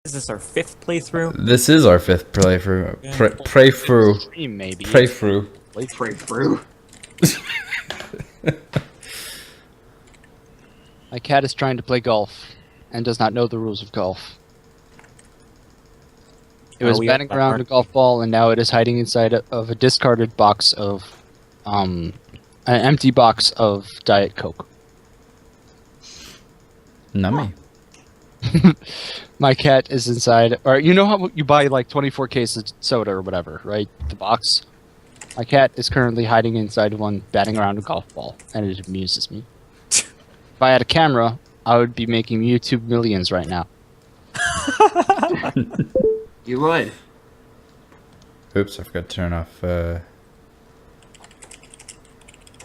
Is this our 5th playthrough? This is our 5th playthrough. Pray through. Maybe. Pray through. Pray through. My cat is trying to play golf and does not know the rules of golf. It was batting around a golf ball, and now it is hiding inside of a discarded box of, an empty box of Diet Coke. Nummy. My cat is inside, or you know how you buy like 24 cases of soda or whatever, right? The box. My cat is currently hiding inside one, batting around a golf ball, and it amuses me. If I had a camera, I would be making YouTube millions right now. You would. Oops, I forgot to turn off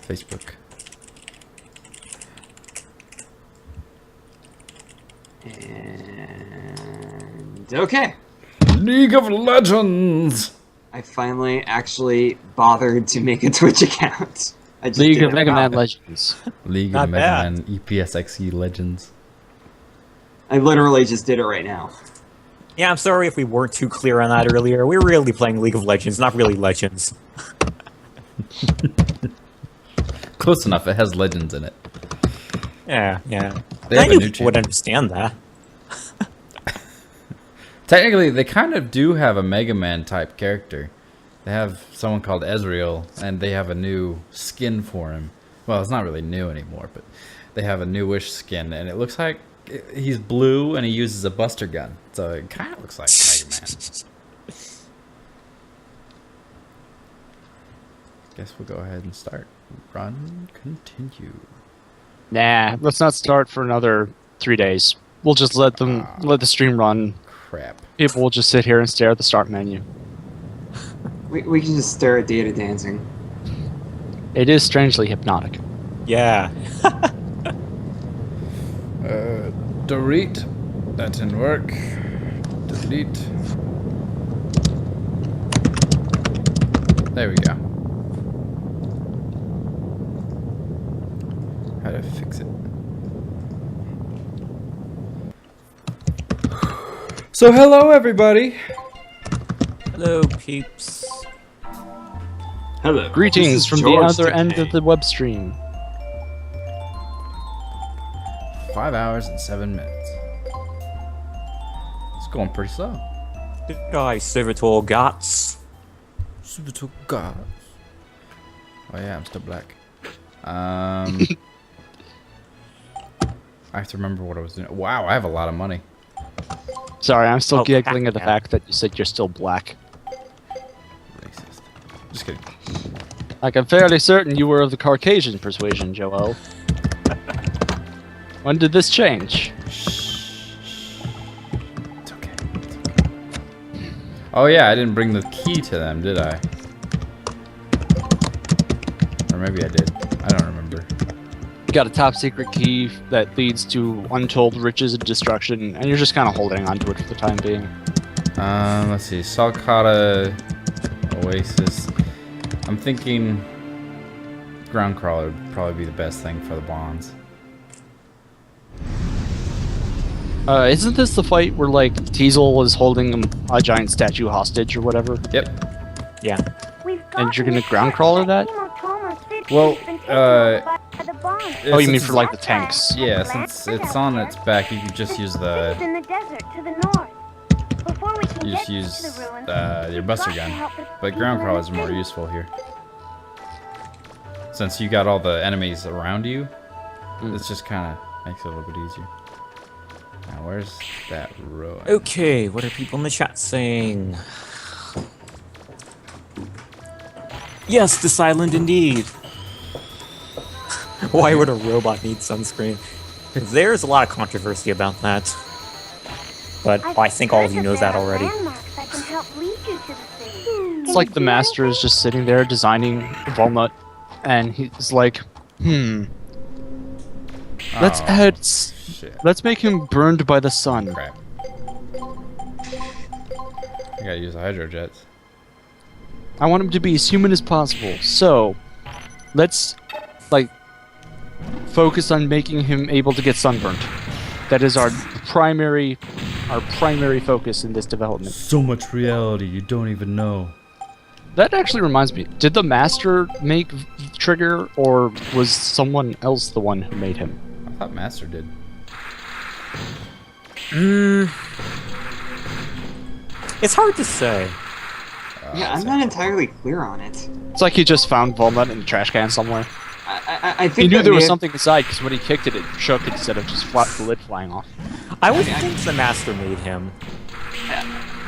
Facebook. And okay. League of Legends! I finally actually bothered to make a Twitch account. I just League of did it. Megaman Legends. League Not of bad. Megaman EPSXE Legends. I literally just did it right now. Yeah, I'm sorry if we weren't too clear on that earlier. We're really playing League of Legends, not really Legends. Close enough, it has legends in it. Yeah. They I have a knew new people would channel. understand that. Technically, they kind of do have a Mega Man type character. They have someone called Ezreal, and they have a new skin for him. Well, it's not really new anymore, but they have a newish skin, and it looks like he's blue, and he uses a buster gun. So it kind of looks like Mega Man. Guess we'll go ahead and start. Run, continue. Nah, let's not start for another 3 days. We'll just let the stream run. Crap. People will just sit here and stare at the start menu. We can just stare at data dancing. It is strangely hypnotic. Yeah. Delete. That didn't work. Delete. There we go. How to fix it. So hello everybody. Hello, peeps. Hello. Greetings from the George other end Takei. of the web stream. 5 hours and 7 minutes. It's going pretty slow. Goodbye, Servitor Gots. Super to God. Oh yeah, I'm still black. I have to remember what I was doing. Wow, I have a lot of money. Sorry, I'm still Oh, giggling at the yeah. fact that you said you're still black. Racist. Just kidding. Like, I'm fairly certain you were of the Caucasian persuasion, Joel. When did this change? It's okay. It's okay. Oh yeah, I didn't bring the key to them, did I? Or maybe I did. I don't remember. You got a top secret key that leads to untold riches and destruction, and you're just kind of holding onto it for the time being. Let's see. Saul, Kada, Oasis. I'm thinking ground crawler would probably be the best thing for the bonds. Isn't this the fight where, like, Teasel is holding a giant statue hostage or whatever? Yep. Yeah. And you're gonna ground crawler that? Well, Oh, you mean for, like, the tanks? Yeah, since it's on its back, you can just use the. In the desert to the north. Before we can You just get use to the ruins, your we've buster got to gun, help the but people ground in crawlers the are more city. useful here. Since you got all the enemies around you, it's just kind of makes it a little bit easier. Now, where's that row? Okay, what are people in the chat saying? Yes, this island indeed. Why would a robot need sunscreen? There's a lot of controversy about that. But I think all of you knows that already. It's like the master is just sitting there designing Walnut, and he's like, let's Oh, add... shit. Let's make him burned by the sun. Crap. I gotta use the hydro jets. I want him to be as human as possible, so let's, like, focus on making him able to get sunburned. That is our primary our primary focus in this development. So much reality, you don't even know. That actually reminds me. Did the Master make Trigger, or was someone else the one who made him? I thought Master did. It's hard to say. Yeah, I'm not entirely clear on it. It's like he just found Walnut in the trash can somewhere. I think He knew that there was may have- something inside because when he kicked it, it shook instead of just the lid flying off. I would think the Master made him.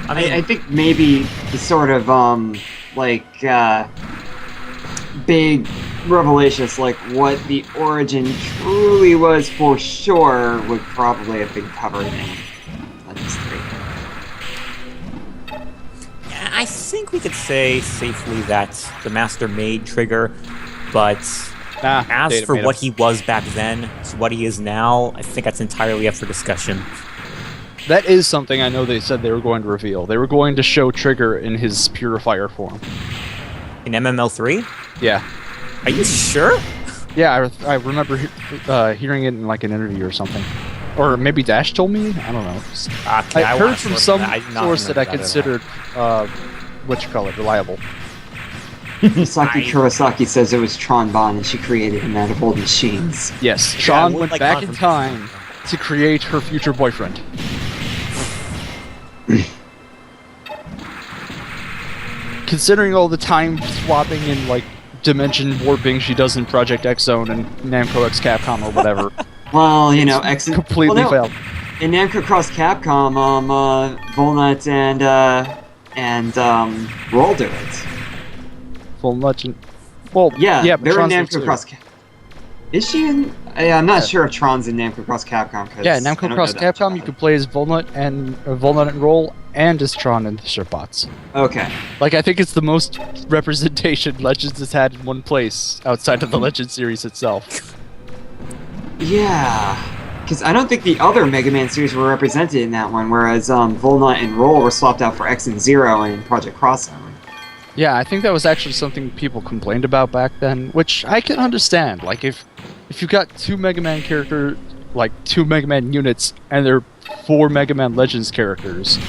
I mean, I think maybe the sort of big revelations, like what the origin truly was for sure, would probably have been covered in Legends 3. I think we could say safely that the Master made Trigger, but Nah, as Data for made what him. he was back then to what he is now, I think that's entirely up for discussion. That is something I know they said they were going to reveal. They were going to show Trigger in his purifier form. In MML3? Yeah. Are you sure? Yeah, I remember hearing it in like an interview or something. Or maybe Dash told me? I don't know. Okay, I wanna heard from source some that. I did not source that I remember at all. considered, reliable. Saki Kurosaki says it was Tron Bon and she created him out of old machines. Yes, I Sean would went like back in confirmation. time to create her future boyfriend. Considering all the time swapping and like dimension warping she does in Project X Zone and Namco X Capcom or whatever, Well, you know, X completely well, no, failed. In Namco Cross Capcom, Volnut and Roll do it. Full Legend. Well, Yeah, but they're in Tron's there Namco too. Cross. Is she in? I'm not Yeah. sure if Tron's in Namco Cross Capcom. 'Cause Yeah, I Namco don't Cross know that Capcom, you could play as Volnut and Roll, and as Tron and the Shipbots. Okay. Like, I think it's the most representation Legends has had in one place outside of the Legends series itself. Yeah, because I don't think the other Mega Man series were represented in that one, whereas Volnut and Roll were swapped out for X and Zero in Project Cross Zone. Yeah, I think that was actually something people complained about back then, which I can understand. Like, if you got two Mega Man character, like two Mega Man units, and they're 4 Mega Man Legends characters,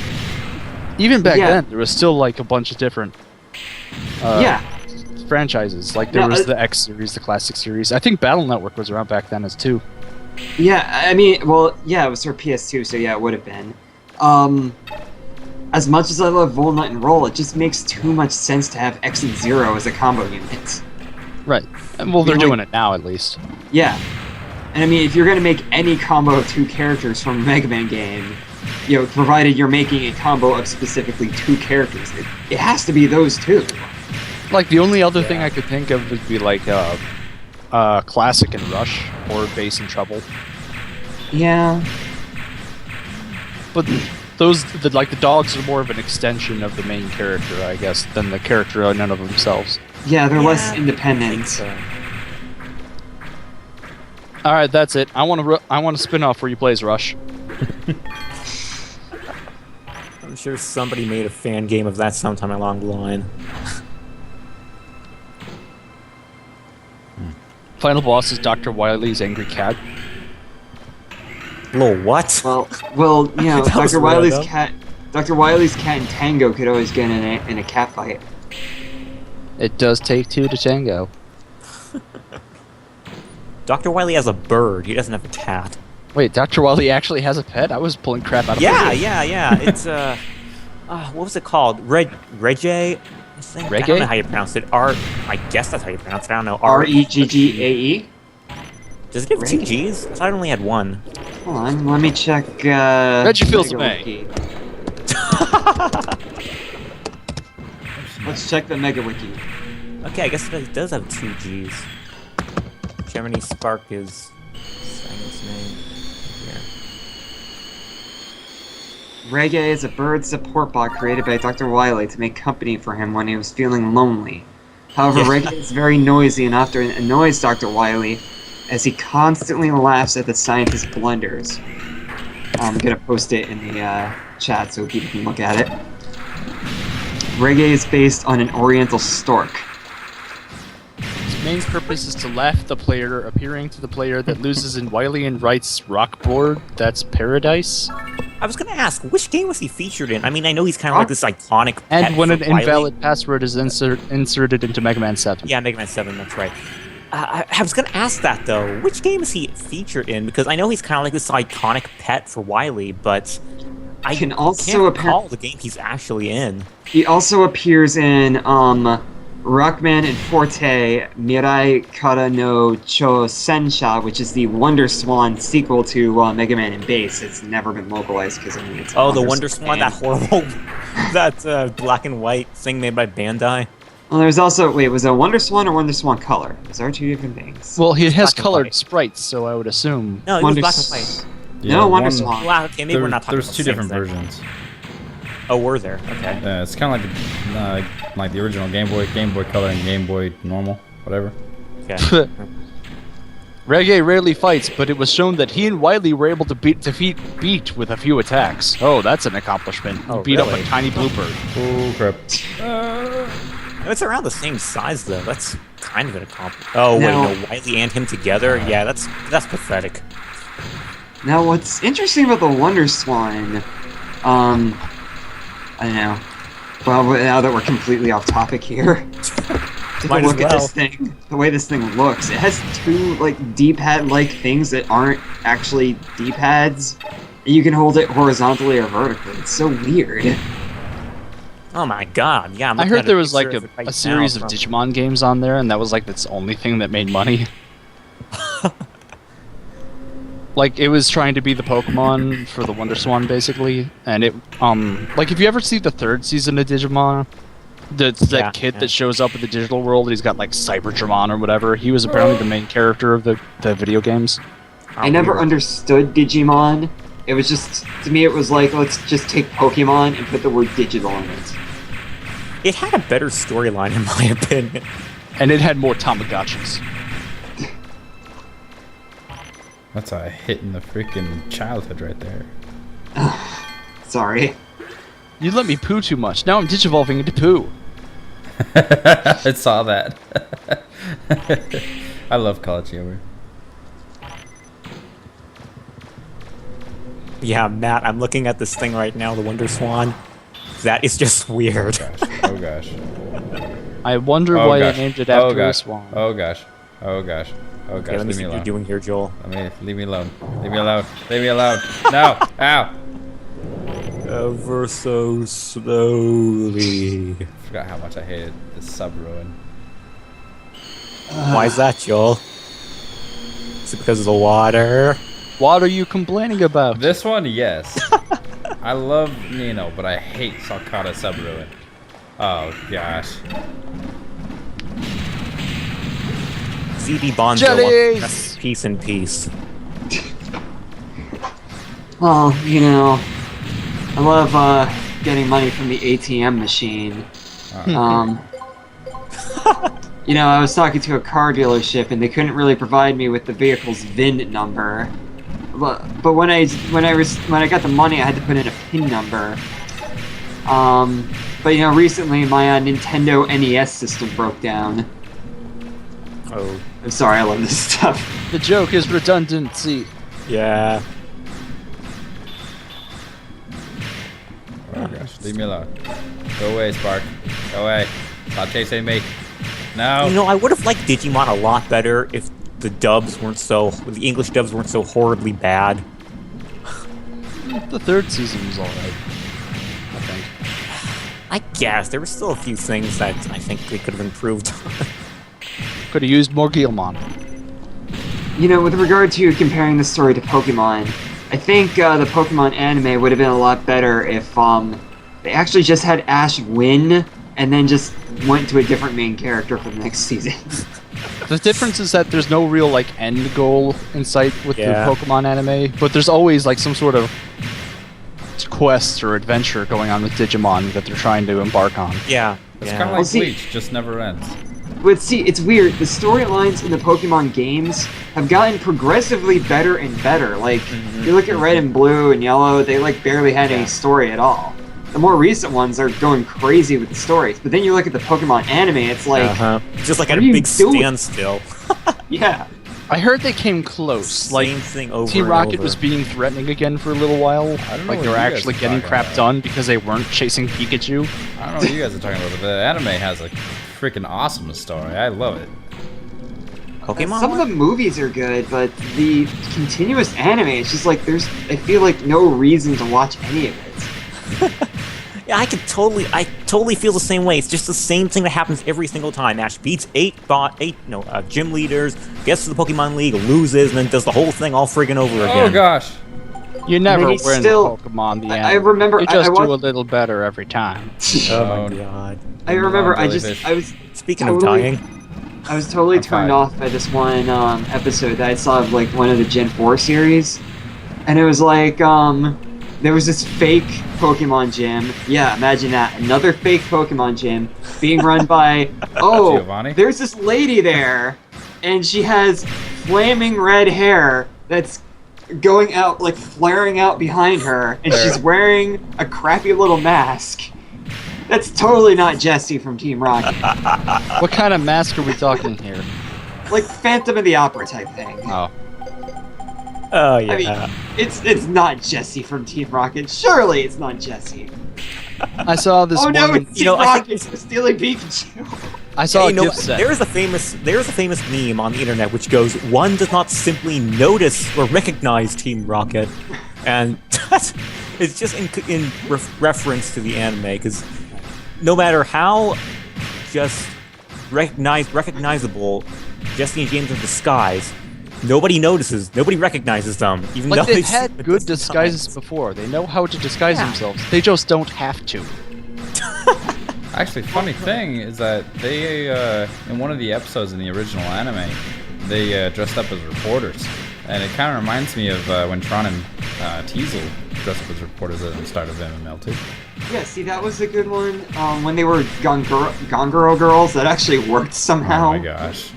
even back Yeah. then there was still like a bunch of different Yeah, franchises. Like there No, was the X series, the Classic series. I think Battle Network was around back then as too. yeah. I mean, well, yeah, it was for PS2, so yeah, it would have been. As much as I love Volnut and Roll, it just makes too much sense to have X and Zero as a combo unit. Right. Well, they're like- doing it now at least. Yeah. And I mean, if you're gonna make any combo of two characters from a Mega Man game, you know, provided you're making a combo of specifically two characters, it has to be those two. Like the only other thing I could think of would be like Classic and Rush or Bass and Trouble. Yeah. But those, the dogs are more of an extension of the main character, I guess, than the character in and of themselves. Yeah, they're less I think independent. so. All right, that's it. I want a spin-off where you play as Rush. I'm sure somebody made a fan game of that sometime along the line. Final boss is Dr. Wily's Angry Cat. Lol, what? Well, you know, That was Dr. Wily's random. cat. Dr. Wily's cat and Tango could always get in a cat fight. It does take two to tango. Dr. Wily has a bird. He doesn't have a cat. Wait, Dr. Wily actually has a pet? I was pulling crap out of Yeah, my yeah. It's what was it called? Reggae? I think. I don't Reggae? know how you pronounce it. I guess that's how you pronounce it. I don't know. Regggae. Does it have two Reggae. G's? I thought it only had one. Hold on, let me check. Reggie feels Mega May. Wiki. Let's check the Mega Wiki. Okay, I guess it does have two G's. Gemini Spark is saying its name here. Reggae is a bird support bot created by Dr. Wily to make company for him when he was feeling lonely. However, Yeah. Reggae is very noisy and often annoys Dr. Wily as he constantly laughs at the scientist's blunders. I'm gonna post it in the chat so people can look at it. Reggae is based on an oriental stork. Its main purpose is to laugh at the player, appearing to the player that loses in Wily and Wright's rock board. That's Paradise. I was gonna ask, which game was he featured in? I mean, I know he's kind of like this iconic pet And when for an Wily. invalid password is inserted into Mega Man 7. Yeah, Mega Man 7, that's right. I was gonna ask that though. Which game is he featured in? Because I know he's kind of like this iconic pet for Wily, but I Can can't also recall the game he's actually in. He also appears in Rockman and Forte Mirai Kada no Cho Sensha, which is the Wonder Swan sequel to Mega Man in Base. It's never been localized because I mean it's Oh, the Wonder Swan, that horrible, that black and white thing made by Bandai. Well, there's also was it a Wonder Swan or Wonder Swan Color? Those are two different things. Well, he has black and colored white. sprites, so I would assume. No, it was Wonder black and S- white. No, Wonder one- Swan. Wow, okay, maybe we're not talking There's about two the different same thing. versions. Oh, were there? Okay. Yeah, it's kind of like the original Game Boy Color, and Game Boy Normal, whatever. Okay. Reggae rarely fights, but it was shown that he and Wily were able to defeat Beat with a few attacks. Oh, that's an accomplishment. He Oh, beat up really? a tiny blooper. Oh crap! It's around the same size though. That's kind of an accomplishment. Oh wait, No. no, Wily and him together. Yeah, that's pathetic. Now, what's interesting about the Wonder Swan, I don't know. Well, now that we're completely off topic here, take Might a as look at well. this thing. The way this thing looks, it has two like D-pad-like things that aren't actually D-pads. And you can hold it horizontally or vertically. It's so weird. Oh my god, yeah. I'm I looking heard at there was like picture of it right a series now of from- Digimon games on there, and that was like its only thing that made money. Like it was trying to be the Pokemon for the Wonder Swan, basically, and it like if you ever see the third season of Digimon, that Yeah, kid yeah. that shows up in the digital world, he's got like Cyberdramon or whatever. He was apparently the main character of the video games. I never weird. understood Digimon. It was just, to me, it was like, let's just take Pokemon and put the word digital in it. It had a better storyline in my opinion. And it had more Tamagotchis. That's a hit in the freaking childhood right there. Sorry. You let me poo too much. Now I'm digivolving into poo. I saw that. I love college humor. Yeah, Matt, I'm looking at this thing right now, the Wonder Swan. That is just weird. Oh gosh. I wonder Oh why gosh. they named it Oh after a gosh. swan. Oh gosh. Oh gosh. Oh Okay, gosh. let me Leave see me what you're alone. doing here, Joel. Leave me alone. Leave me alone. Leave me alone. No. Ow. Ever so slowly. Forgot how much I hated this sub ruin. Why is that, Joel? Is it because of the water? What are you complaining about? This one, yes. I love Nino, but I hate Sakata sub ruin. Oh gosh. CD Bonzo Jellies! wants peace and peace. Well, you know, I love getting money from the ATM machine. You know, I was talking to a car dealership and they couldn't really provide me with the vehicle's VIN number. But when I got the money, I had to put in a PIN number. But you know, recently my Nintendo NES system broke down. Oh, I'm sorry, I love this stuff. The joke is redundancy. yeah. Oh gosh. Leave me alone. Go away, Spark. Go away. Stop chasing me. No. You know, I would have liked Digimon a lot better if the the English dubs weren't so horribly bad. The third season was alright, I think. I guess there were still a few things that I think they could have improved. Could have used more Guilmon. You know, with regard to comparing the story to Pokemon, I think the Pokemon anime would have been a lot better if they actually just had Ash win and then just went to a different main character for the next season. The difference is that there's no real like end goal in sight with Yeah. the Pokemon anime, but there's always like some sort of quest or adventure going on with Digimon that they're trying to embark on. Yeah. It's yeah. kind of Well, like see- Bleach, just never ends. But see, it's weird. The storylines in the Pokemon games have gotten progressively better and better. Like, you look at Red and Blue and Yellow, they like barely had any story at all. The more recent ones are going crazy with the stories. But then you look at the Pokemon anime, it's like, Just like at what a are you big doing? standstill. yeah. I heard they came close. Like Same thing over Team and Rocket over. was being threatening again for a little while. I don't know Like what they were you guys actually are getting talking crap about. done because they weren't chasing Pikachu. I don't know what you guys are talking about, but the anime has a freaking awesome story. I love it. Pokemon. Some of the movies are good, but the continuous anime, it's just like I feel like no reason to watch any of it. Yeah, I totally feel the same way. It's just the same thing that happens every single time. Ash beats gym leaders, gets to the Pokemon League, loses, and then does the whole thing all friggin' over again. Oh gosh. You never he's win still- Pokemon the end. I remember- You just I do a watched- little better every time. Oh my god. I remember, Jellyfish. I was Speaking totally- of dying, I was totally I'm turned fine. off by this one episode that I saw of like one of the Gen 4 series. And it was like, there was this fake Pokemon gym. Yeah, imagine that. Another fake Pokemon gym being run by, Giovanni? there's this lady there, and she has flaming red hair that's going out, like flaring out behind her, and she's wearing a crappy little mask. That's totally not Jessie from Team Rocket. What kind of mask are we talking here? Like Phantom of the Opera type thing. Oh. oh yeah. I mean, it's not Jessie from Team Rocket. Surely it's not Jessie. I saw this Oh no, woman. it's Team I think Rocket stealing Pikachu. I saw you a know, gift set. there's a famous meme on the internet which goes, "One does not simply notice or recognize Team Rocket," and it's just in reference to the anime because no matter how just recognizable Jesse and James are disguised, nobody notices, nobody recognizes them, even Like though they've they've had seen it good a dozen disguises times. before. They know how to disguise Yeah. themselves. They just don't have to. Actually, funny thing is that they, in one of the episodes in the original anime, they dressed up as reporters. And it kind of reminds me of when Tron and Teasel dressed up as reporters at the start of MML too. Yeah, see, that was a good one. When they were Gongoro girls, that actually worked somehow. Oh my gosh.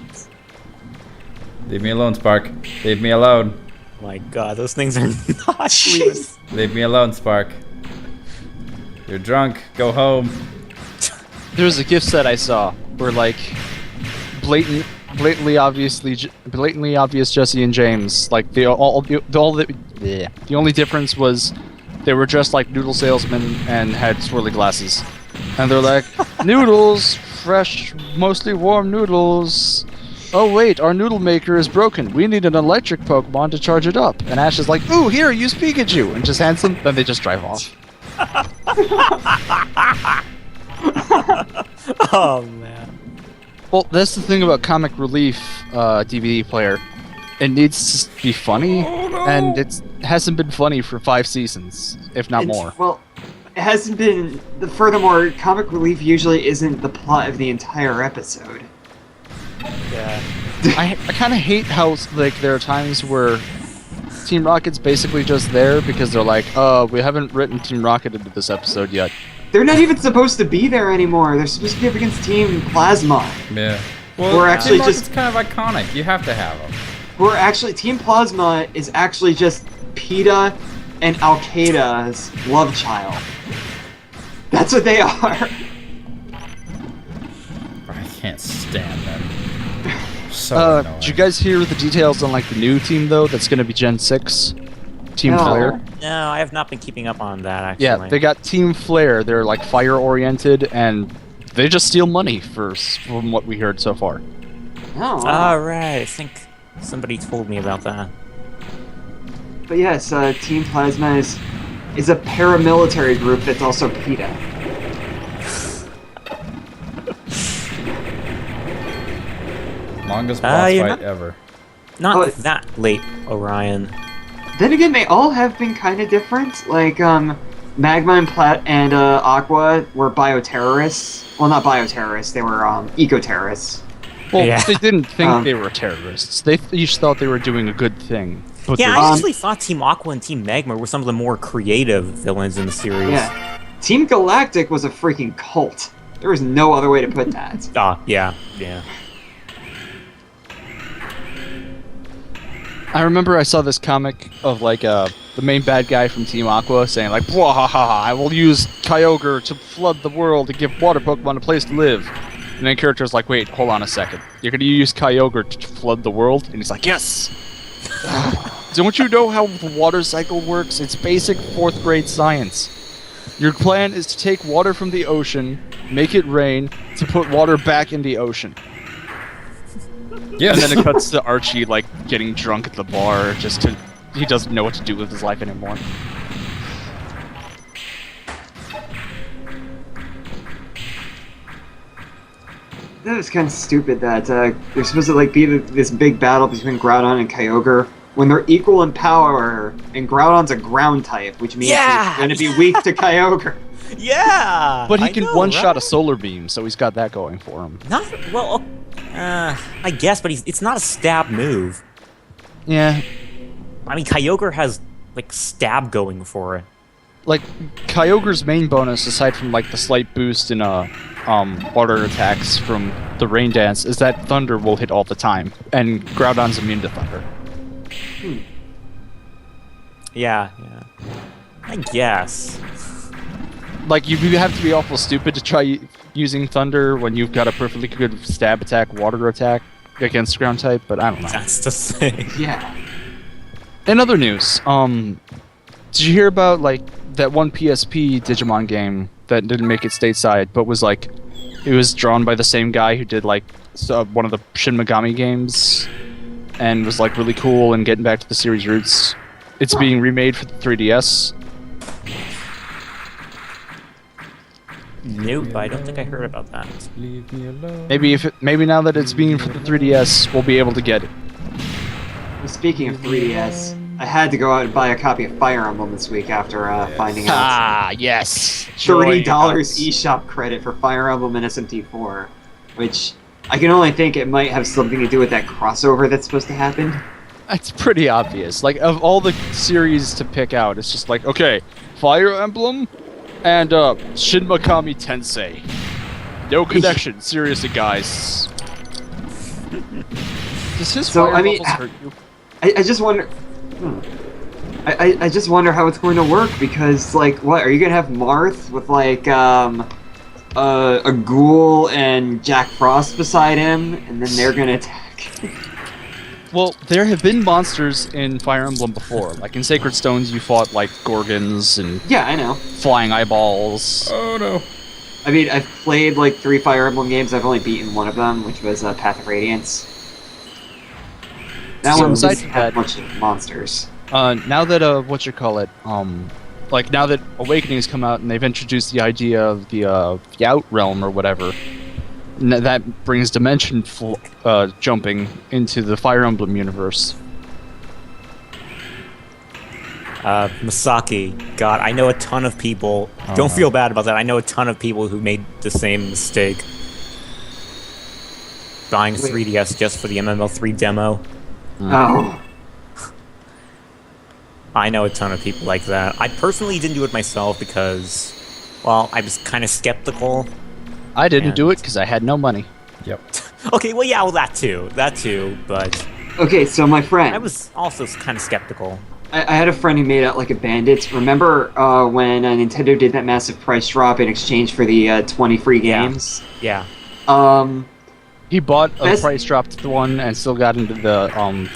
Leave me alone, Spark. Leave me alone. My god, those things are not Jeez. Leave me alone, Spark. You're drunk. Go home. There was a gift set I saw where like blatantly obvious Jesse and James. Like the only difference was they were dressed like noodle salesmen and had swirly glasses. And they're like, noodles, fresh, mostly warm noodles. Oh wait, our noodle maker is broken. We need an electric Pokemon to charge it up. And Ash is like, ooh, here, use Pikachu, and just hands them. Then they just drive off. Oh man. Well, that's the thing about Comic Relief DVD player. It needs to be funny, and it hasn't been funny for 5 seasons, if not more. Well, it hasn't been. Furthermore, Comic Relief usually isn't the plot of the entire episode. Yeah. I kind of hate how like there are times where Team Rocket's basically just there because they're like, we haven't written Team Rocket into this episode yet. They're not even supposed to be there anymore. They're supposed to be up against Team Plasma. Yeah. Well, We're actually Team just- Rocket's kind of iconic. You have to have them. Where actually, Team Plasma is actually just PETA and Al Qaeda's love child. That's what they are. I can't stand them. So annoying. Did you guys hear the details on like the new team though? That's going to be Gen 6, Team No. Flare. No, I have not been keeping up on that actually. Yeah, they got Team Flare. They're like fire oriented and they just steal money from what we heard so far. Oh, wow. All right. I think somebody told me about that. But yes, Team Plasma is a paramilitary group that's also PETA. Longest boss you're fight not- ever. Not Oh, that late, Orion. Then again, they all have been kind of different. Like, Magma and Aqua were bioterrorists. Well, not bioterrorists, they were eco-terrorists. Well, Yeah. they didn't think Um, they were terrorists. They each thought they were doing a good thing. But Yeah, they're- I actually thought Team Aqua and Team Magma were some of the more creative villains in the series. Yeah. Team Galactic was a freaking cult. There was no other way to put that. Yeah. I remember I saw this comic of like the main bad guy from Team Aqua saying like, "Bwahaha, I will use Kyogre to flood the world to give water Pokemon a place to live." And then character's like, wait, hold on a second. You're gonna use Kyogre to flood the world? And he's like, yes! Don't you know how the water cycle works? It's basic 4th grade science. Your plan is to take water from the ocean, make it rain, to put water back in the ocean. Yeah. And then it cuts to Archie, like, getting drunk at the bar, he doesn't know what to do with his life anymore. That was kind of stupid that there's supposed to like be this big battle between Groudon and Kyogre when they're equal in power, and Groudon's a ground type, which means he's going to be weak to Kyogre. Yeah! But he I can know, one-shot right? a solar beam, so he's got that going for him. Not well. I guess, but it's not a stab move. Yeah, I mean, Kyogre has like stab going for it. like Kyogre's main bonus, aside from like the slight boost in water attacks from the Rain Dance, is that Thunder will hit all the time, and Groudon's immune to Thunder. Yeah. I guess. Like you have to be awful stupid to try using Thunder when you've got a perfectly good stab attack, water attack against ground type, but I don't know. That's the thing. Yeah. In other news, did you hear about like that one PSP Digimon game that didn't make it stateside, but was like, it was drawn by the same guy who did like one of the Shin Megami games, and was like really cool and getting back to the series roots. It's being remade for the 3DS. Nope, I don't think I heard about that. Leave me alone. Maybe now that it's being for the 3DS, we'll be able to get it. Well, speaking of 3DS, I had to go out and buy a copy of Fire Emblem this week after finding out Ah, yes. $30 eShop credit for Fire Emblem and SMT4, which I can only think it might have something to do with that crossover that's supposed to happen. It's pretty obvious. Like, of all the series to pick out, it's just like, okay, Fire Emblem and Shin Megami Tensei. No connection, seriously, guys. Does his So, fire I mean, levels hurt you? I just wonder... I just wonder how it's going to work, because, like, what, are you going to have Marth with, like, a ghoul and Jack Frost beside him, and then they're going to attack? Well, there have been monsters in Fire Emblem before. Like, in Sacred Stones, you fought, like, Gorgons and Yeah, I know. flying eyeballs. Oh no. I mean, I've played, like, 3 Fire Emblem games. I've only beaten one of them, which was Path of Radiance. That So one aside doesn't from have that- much monsters. Now that, like, now that Awakening's come out and they've introduced the idea of the Out Realm or whatever, that brings dimension jumping into the Fire Emblem universe. Masaki, God, I know a ton of people. Don't feel bad about that. I know a ton of people who made the same mistake. Buying a 3DS just for the MML3 demo. Oh. I know a ton of people like that. I personally didn't do it myself because, well, I was kind of skeptical. I didn't And- do it because I had no money. Yep. Okay, well, yeah, well, that too, but Okay, so my friend... I was also kind of skeptical. I had a friend who made out like a bandit. Remember when Nintendo did that massive price drop in exchange for the 20 free Yeah. games? Yeah. He bought a Best- price dropped one and still got into the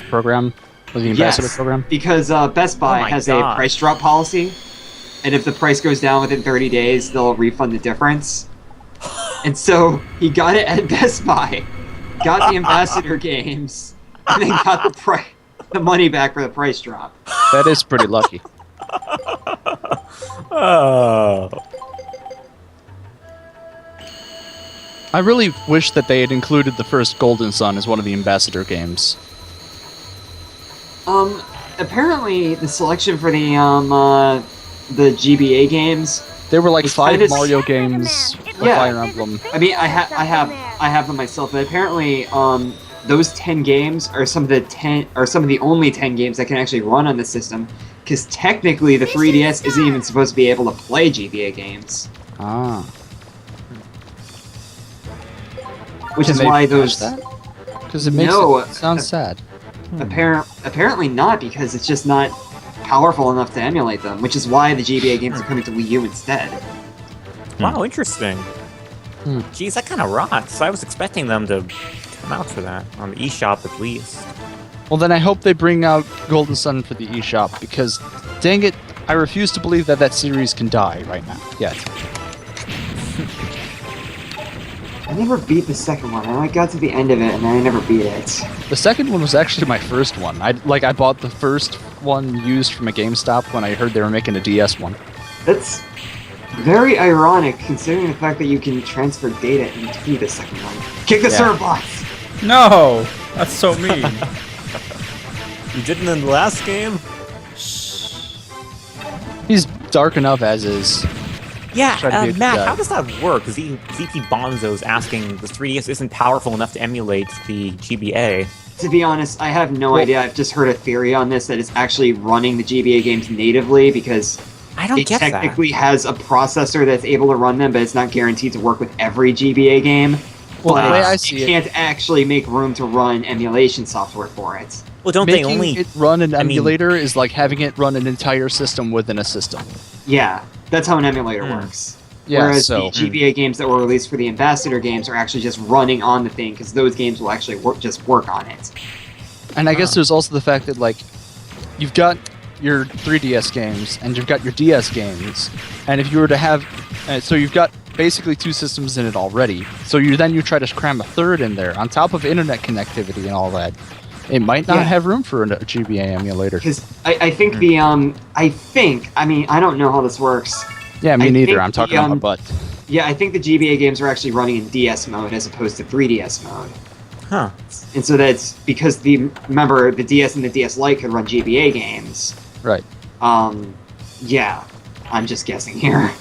program, or the ambassador Yes, program. because Best Buy my has God. a price drop policy, and if the price goes down within 30 days, they'll refund the difference. And so he got it at Best Buy, got the ambassador games, and then got the money back for the price drop. That is pretty lucky. Oh. I really wish that they had included the first Golden Sun as one of the ambassador games. Apparently the selection for the GBA games. There were like It's 5 kinda s- Mario games for Yeah. Fire Emblem. I mean, I have them myself, but apparently, those 10 games are some of the only 10 games that can actually run on the system, because technically the 3DS isn't even supposed to be able to play GBA games, Ah. which Can is they why patch those that? Because it makes No, it sound sad. apparently not, because it's just not powerful enough to emulate them, which is why the GBA games are coming to Wii U instead. Wow, interesting. Geez, that kind of rocks. I was expecting them to come out for that on the eShop at least. Well, then I hope they bring out Golden Sun for the eShop because, dang it, I refuse to believe that series can die right now. Yet. I never beat the second one. I got to the end of it and I never beat it. The second one was actually my first one. I bought the first one used from a GameStop when I heard they were making a DS one. That's very ironic considering the fact that you can transfer data into the second one. Kick the server bots! No! That's so mean. You didn't in the last game? He's dark enough as is. Yeah, Try to be a good Matt, guy. how does that work? Because VP Bonzo's asking the 3DS isn't powerful enough to emulate the GBA. To be honest, I have no idea. I've just heard a theory on this that it's actually running the GBA games natively because I don't it get that. technically has a processor that's able to run them, but it's not guaranteed to work with every GBA game. Well, the But way I see it it, can't actually make room to run emulation software for it. Well, don't they making only... it run an I mean- emulator is like having it run an entire system within a system. Yeah, that's how an emulator works. Yeah, Whereas so the GBA games that were released for the Ambassador games are actually just running on the thing because those games will actually just work on it. and I guess there's also the fact that like you've got your 3DS games and you've got your DS games, and if you were to have, so you've got basically two systems in it already. So you try to cram a third in there on top of internet connectivity and all that. It might not Yeah. have room for a GBA emulator. Because I think I mean, I don't know how this works. Yeah, me I neither. think I'm talking the, on my butt. Yeah, I think the GBA games are actually running in DS mode as opposed to 3DS mode. Huh. And so that's because remember, the DS and the DS Lite could run GBA games. Right. Yeah, I'm just guessing here.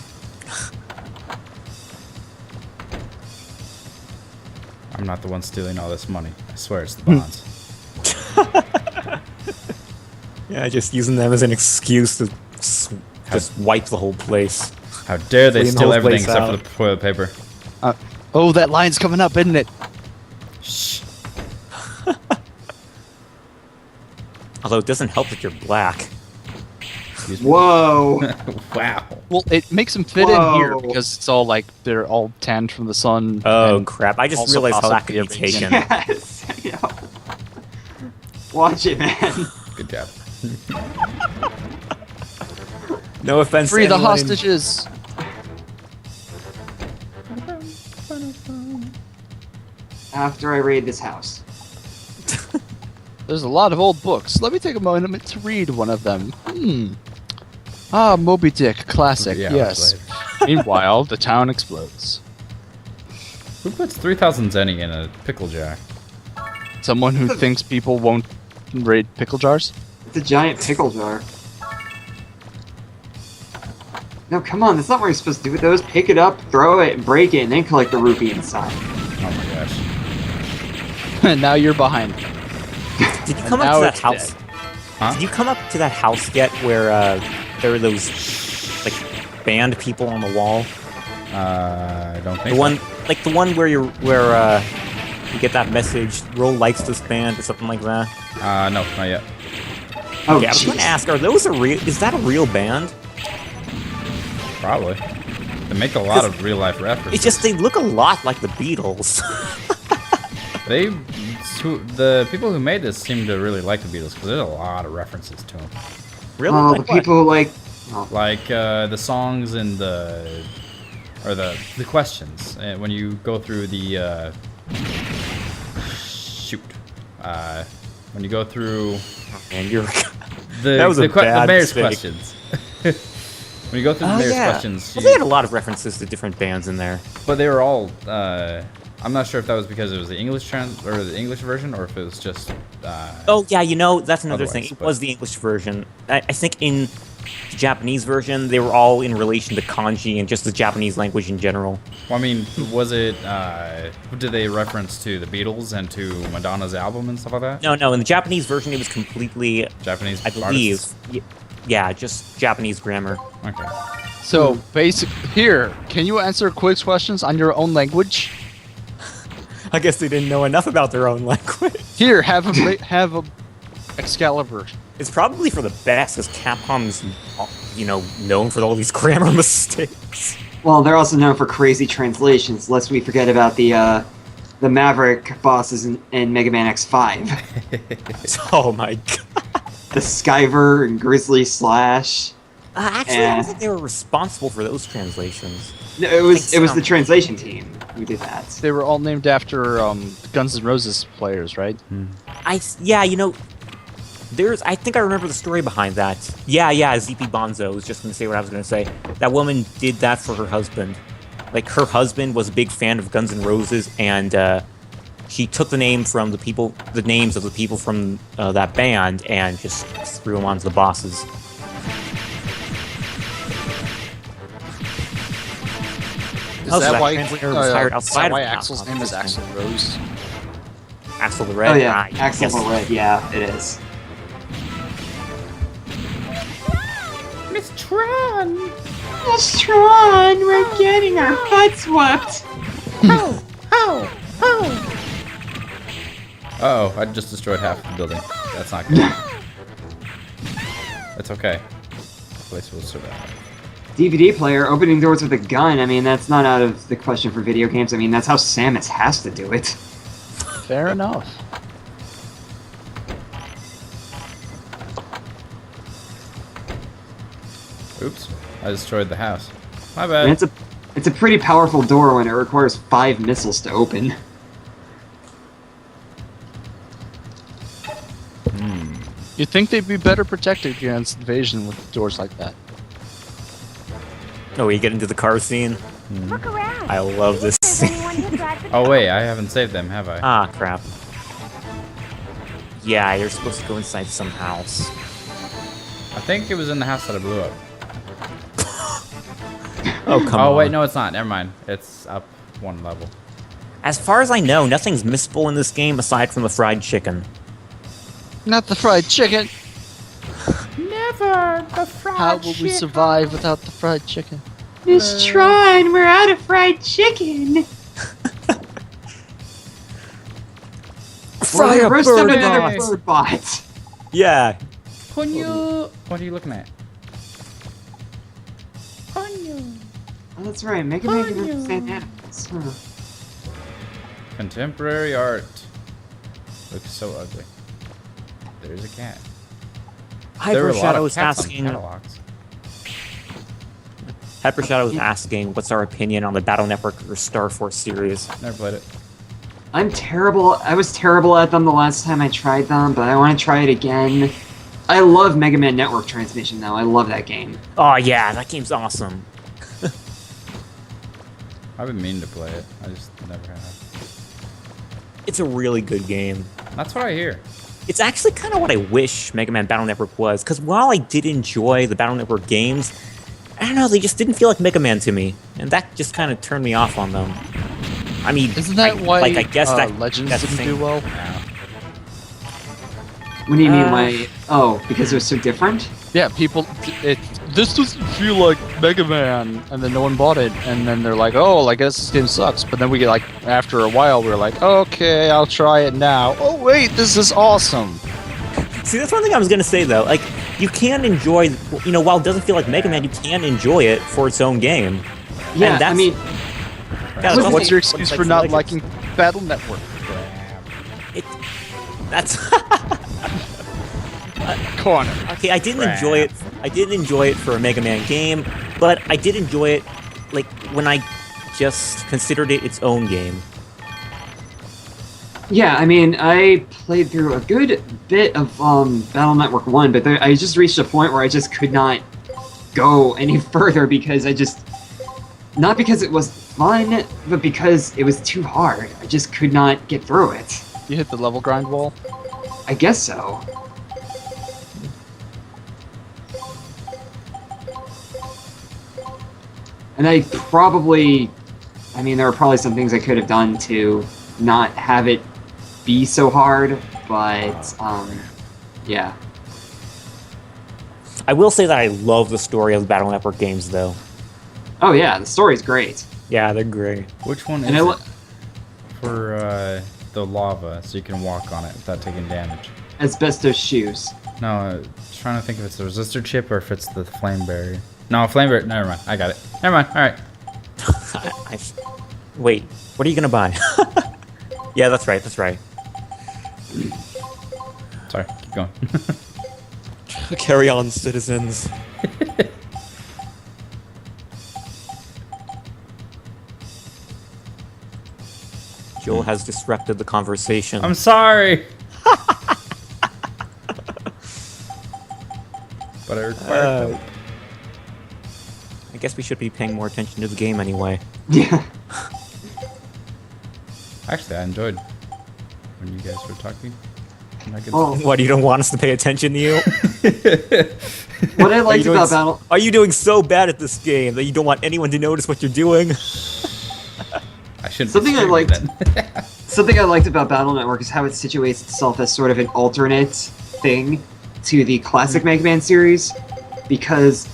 I'm not the one stealing all this money. I swear it's the bonds. Yeah, just using them as an excuse to just wipe the whole place. How dare they Clean the steal whole everything place except out. for the toilet paper? Oh, that line's coming up, isn't it? Shh. Although it doesn't help that you're black. Excuse me. Whoa! Wow. Well, it makes them fit in here Whoa. because it's all like they're all tanned from the sun. Oh and crap, I just also realized how that could be possibly taken. Yes, I know. Watch it, man. Good job. No offense Free to the anyone in- hostages. After I raid this house. There's a lot of old books. Let me take a moment to read one of them. Ah, Moby Dick, classic. Yeah, yes. Meanwhile, the town explodes. Who puts 3,000 zenny in a pickle jar? Someone who thinks people won't raid pickle jars. It's a giant pickle jar. No, come on, that's not what you're supposed to do with those. Pick it up, throw it, break it, and then collect the rupee inside. Oh my gosh. And now you're behind. Did you come up now to that it's house? dead. Huh? Did you come up to that house yet where there were those like band people on the wall? I don't think The one, like the one where you get that message, roll likes this band or something like that. so. No, not yet. Oh, Yeah, I was going to jeez. ask, are those is that a real band? Probably. They make a lot of real life references. It's just they look a lot like the Beatles. The people who made this seem to really like the Beatles because there's a lot of references to them. Really? Oh, Like the what? people who like... Oh, Like the songs and the questions. And when you go through the when you go through Man, you're... the That was a the bad mayor's mistake. questions. When you go through the Oh, mayor's yeah. questions, Well, they had a lot of references to different bands in there. but they were all. I'm not sure if that was because it was the English or the English version, or if it was just. Oh, yeah, that's another thing. Otherwise, It but- was the English version. I think in the Japanese version, they were all in relation to kanji and just the Japanese language in general. Well, I mean, was it? Did they reference to the Beatles and to Madonna's album and stuff like that? No, in the Japanese version, it was completely, Japanese. I believe, artists? yeah, just Japanese grammar. Okay. So, here, can you answer quiz questions on your own language? I guess they didn't know enough about their own language. Here, have a Excalibur. It's probably for the best, because Capcom's, known for all these grammar mistakes. Well, they're also known for crazy translations, lest we forget about the Maverick bosses in Mega Man X5. Oh my god. The Skyver and Grizzly Slash. Actually, I don't think they were responsible for those translations. No, it was the translation team who did that. They were all named after Guns N' Roses players, right? Yeah, you know, I think I remember the story behind that. Yeah, ZP Bonzo was just going to say what I was going to say. That woman did that for her husband. Like, her husband was a big fan of Guns N' Roses, and she took the names of the people from that band and just threw them onto the bosses. Is Oh, so that that why, translator was hired is outside that of why the Axel's name is Axel Rose? Axel the Red? Oh yeah, Ah, Axel yes. the Red. Yeah, it is. Miss Tron! Miss Tron, we're getting our butts whooped. Uh-oh, I just destroyed half the building. That's not good. It's okay. The place will survive. DVD player opening doors with a gun. I mean, that's not out of the question for video games. I mean, that's how Samus has to do it. Fair enough. Oops, I destroyed the house. My And bad. it's a pretty powerful door when it requires 5 missiles to open. You'd think they'd be better protected against invasion with doors like that. Oh, we get into the car scene? Look around. I love this There's scene. anyone who drives a Oh car. wait, I haven't saved them, have I? Ah, crap. Yeah, you're supposed to go inside some house. I think it was in the house that I blew up. Oh, come on. Oh wait, no it's not. Never mind. It's up one level. As far as I know, nothing's missable in this game aside from the fried chicken. Not the fried chicken. Never the fried How will we survive without the fried chicken? Miss Tron, we're out of fried chicken. Fry a roast bird another bot. bird bot. Yeah. Ponyo. What are you looking at? Oh, that's right. Mega Man can represent animals. Huh. Contemporary art. Looks so ugly. There's a cat. There were Hyper a lot Shadow of is cats on asking. catalogs. Hyper Shadow is asking, what's our opinion on the Battle Network or Star Force series? Never played it. I'm terrible. I was terrible at them the last time I tried them, but I want to try it again. I love Mega Man Network Transmission, though. I love that game. Oh yeah, that game's awesome. I've been meaning to play it. I just never have. It's a really good game. That's what I hear. It's actually kind of what I wish Mega Man Battle Network was, because while I did enjoy the Battle Network games, I don't know, they just didn't feel like Mega Man to me, and that just kind of turned me off on them. I mean, Isn't that why I guess that Legends that's the didn't thing. do well? What do you mean, like... Oh, because it was so different? Yeah, people. This doesn't feel like Mega Man, and then no one bought it, and then they're like, "Oh, I guess this game sucks." But then we get like, after a while, we're like, "Okay, I'll try it now." Oh wait, this is awesome. See, that's one thing I was gonna say though. Like, you can enjoy, you know, while it doesn't feel like Mega Man, you can enjoy it for its own game. Yeah, And that's- I mean... Yeah, What's What's also- your excuse for not liking Battle Network? That's Corner. okay. I didn't enjoy it. I didn't enjoy it for a Mega Man game, but I did enjoy it, like when I just considered it its own game. Yeah, I mean, I played through a good bit of Battle Network 1, but I just reached a point where I just could not go any further because I just... Not because it was fun, but because it was too hard. I just could not get through it. You hit the level grind wall. I guess so. And I probably... I mean, there are probably some things I could have done to not have it be so hard, but, yeah. I will say that I love the story of the Battle Network games, though. Oh yeah, the story's great. Yeah, they're great. Which one And is I it? lo- For the lava, so you can walk on it without taking damage. Asbestos shoes. No, I was trying to think if it's the resistor chip or if it's the flame barrier. No, flame barrier. Never mind. I got it. Never mind. All right. Wait, what are you gonna buy? Yeah, that's right, that's right. Sorry, keep going. Carry on, citizens. Joel has disrupted the conversation. I'm sorry. But I require help. I guess we should be paying more attention to the game anyway. Yeah. Actually, I enjoyed when you guys were talking. Oh, What, you don't want us to pay attention to you? what I liked about Battle... Are you doing so bad at this game that you don't want anyone to notice what you're doing? I shouldn't. Something I be streaming liked- then. Something I liked about Battle Network is how it situates itself as sort of an alternate thing to the classic Mega Man series, because it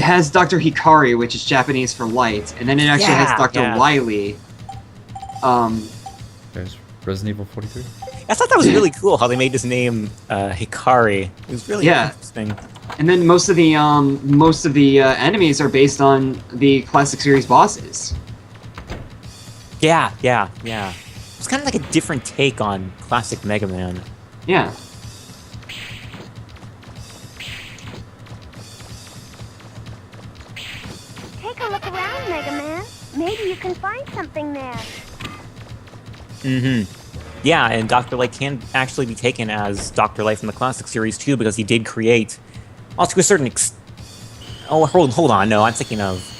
has Dr. Hikari, which is Japanese for light, and then it actually has Dr. Wily. There's Resident Evil 43. I thought that was really cool how they made his name Hikari. It was really interesting. And then most of the enemies are based on the classic series bosses. Yeah. It's kind of like a different take on classic Mega Man. Yeah. Take a look around, Mega Man. Maybe you can find something there. Yeah, and Dr. Light can actually be taken as Dr. Light from the classic series too, because he did create, well, to a certain Oh, hold on, no, I'm thinking of...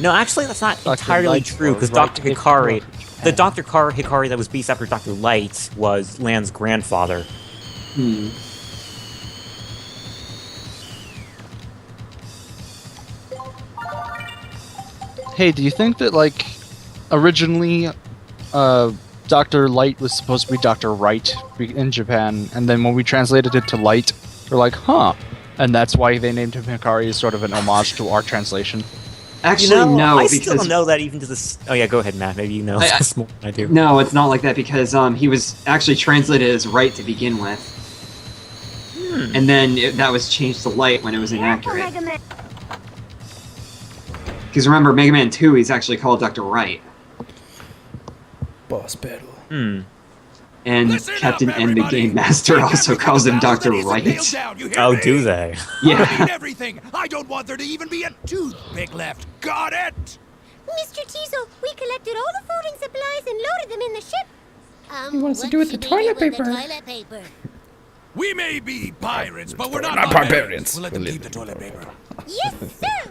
No, actually, that's not entirely true, because Dr. Hikari... The Dr. Hikari that was beast after Dr. Light was Lan's grandfather. Hey, do you think that, like, originally, Dr. Light was supposed to be Dr. Right in Japan, and then when we translated it to Light, we're like, huh. And that's why they named him Hikari, as sort of an homage to our translation. Actually, no, I because... still don't know that even to this... Oh yeah, go ahead, Matt. Maybe you know this more than I do. No, it's not like that, because he was actually translated as Right to begin with. And then that was changed to Light when it was Careful, inaccurate. Mega Man. Because remember, Mega Man 2, he's actually called Dr. Right. Boss battle. And Listen Captain up, N, the everybody. Game Master, also calls him Dr. Needs to Right. nail down, you hear Oh, me? do they? I Yeah. need everything. I don't want there to even be a toothpick left. Got it? Mr. Tizo, we collected all the food and supplies and loaded them in the ship. What wants to do with the toilet paper? Toilet paper? We may be pirates, but we're not not barbarians. barbarians. We'll let them We'll keep the toilet paper. Yes, sir.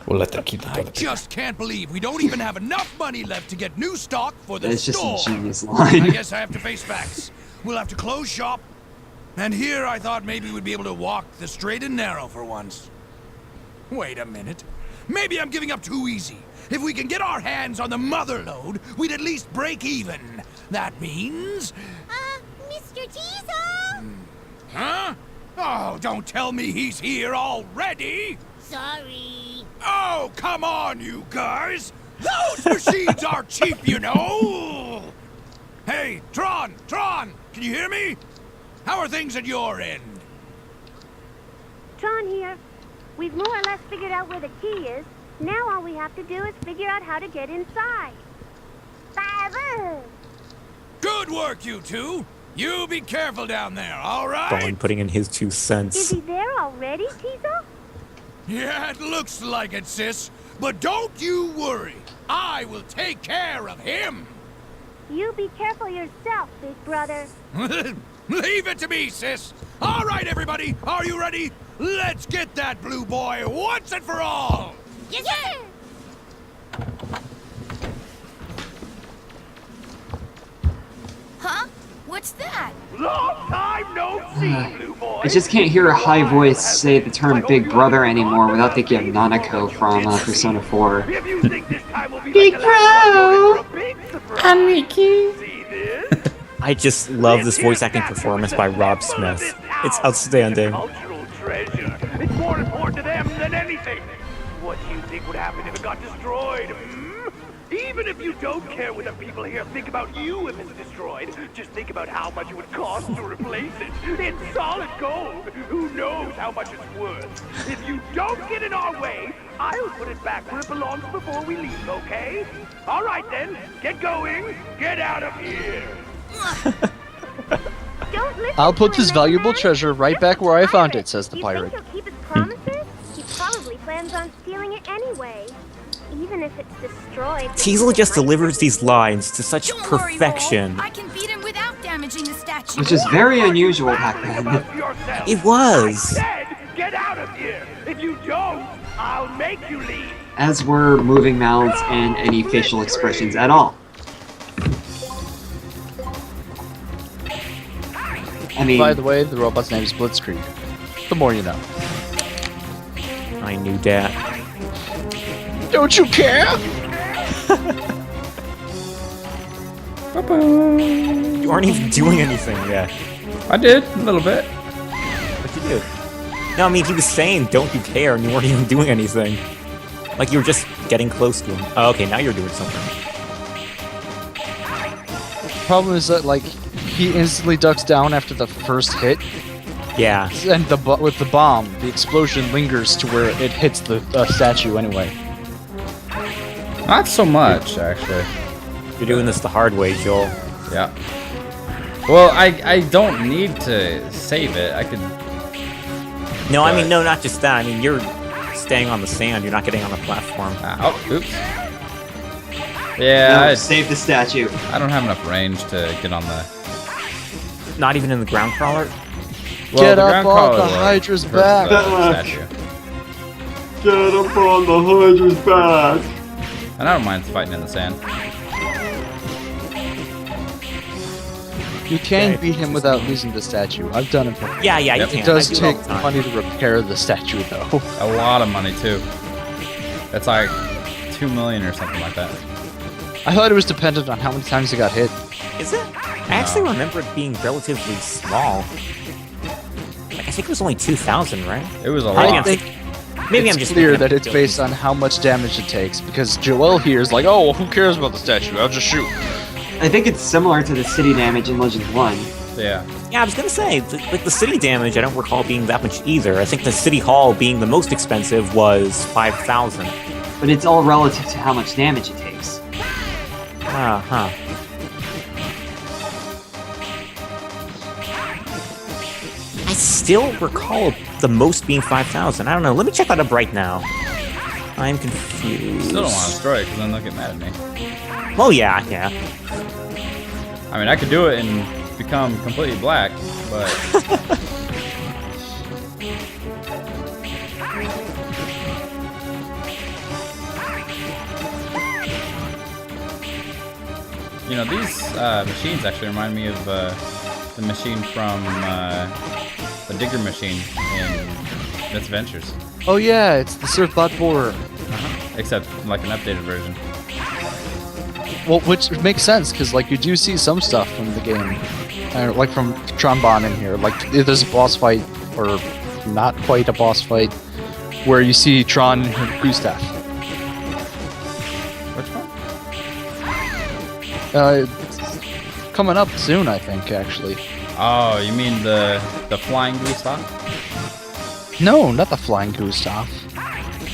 We'll let them keep the I toilet paper. just can't believe we don't even have enough money left to get new stock for the That's just store. a genius I line. guess I have to face facts. We'll have to close shop. And here I thought maybe we'd be able to walk the straight and narrow for once. Wait a minute. Maybe I'm giving up too easy. If we can get our hands on the mother load, we'd at least break even. That means... Mr. Tizo? Huh? Oh, don't tell me he's here already! Sorry. Oh, come on, you guys! Those machines are cheap, you know! Hey, Tron! Can you hear me? How are things at your end? Tron here. We've more or less figured out where the key is. Now all we have to do is figure out how to get inside. Bye-bye. Good work, you two! You be careful down there, all right? Bowen putting in his 2 Is cents. he there already, Tizo? Yeah, it looks like it, sis. But don't you worry. I will take care of him. You be careful yourself, big brother. Leave it to me, sis. All right, everybody. Are you ready? Let's get that blue boy once and for all. Yes, sir. Huh? What's that? Long time no see, blue boy. I just can't hear a high voice say the term Big Brother anymore without thinking of Nanako from Persona 4. If you think this time will be Big like the last one, Bro! you're a big surprise. See this? I just love this voice acting performance by Rob Smith. It's outstanding. Cultural treasure. It's more important to them than anything. What do you think would happen if it got destroyed? Hmm? Even if you don't care what the people here think about you if it's destroyed, just think about how much it would cost to replace it. It's solid gold. Who knows how much it's worth? If you don't get in our way, I'll put it back where it belongs before we leave, okay? All right then, get going. Get out of here. Don't listen I'll to put him, this valuable Megaman. treasure right Just back where I pirate. found it, says the You pirate. think he'll keep his promises? He probably plans on stealing it anyway. Even if it's destroyed. Teasel just delivers these lines to such Don't worry, perfection. Wall. I can beat him without damaging the statue. Which is very unusual back Think then. about yourself. It was. Said, get out of here. If you don't, I'll make you leave. As were moving mouths and any facial expressions at all. I mean, By the way, the robot's name is Blitzkrieg. The more you know. I knew that. Don't you care? You aren't even doing anything yet. I did a little bit. What'd you do? No, I mean, he was saying, don't you care, and you weren't even doing anything. Like, you were just getting close to him. Oh, okay, now you're doing something. Problem is that like he instantly ducks down after the first hit, Yeah. and with the bomb, the explosion lingers to where it hits the statue anyway. Not so much, actually. You're doing this the hard way, Joel. Yeah. Well, I don't need to save it. I could. No, I Right. mean, no, not just that. I mean, you're staying on the sand. You're not getting on the platform. Oh, oops. Yeah, no, save the statue. I don't have enough range to get on the. Not even in the ground crawler? Well, Get the up ground off crawler the will Hydra's hurt back. the statue. Get up on the Hydra's back. And I don't mind fighting in the sand. You can Okay. beat him without losing the statue. I've done it before. Yeah, yeah, Yep. you can. It does I do all take the time. money to repair the statue, though. A lot of money too. It's like 2 million or something like that. I thought it was dependent on how many times it got hit. Is it? I actually remember it being relatively small. Like, I think it was only 2,000, right? It was a I lot. think Maybe it's I'm just clear thinking that of it's it. based on how much damage it takes, because Joel here is like, oh, well, who cares about the statue? I'll just shoot. I think it's similar to the city damage in Legend 1. Yeah. Yeah, I was gonna say, like, the city damage, I don't recall being that much either. I think the city hall being the most expensive was 5,000. But it's all relative to how much damage it takes. Uh-huh. I still recall the most being 5,000. I don't know. Let me check that up right now. I'm confused. Still don't want to destroy it because then they'll get mad at me. Oh, yeah, yeah. I mean, I could do it and become completely black, but you know, these machines actually remind me of the machine from the digger machine in Misadventures. Oh yeah, it's the Surfbot borer. Except like an updated version. Well, which makes sense, because like you do see some stuff from the game. Like from Trombone in here. Like there's a boss fight, or not quite a boss fight, where you see Tron and her Gustav. Which one? It's coming up soon, I think, actually. Oh, you mean the flying Gustav? No, not the Flying Gustav.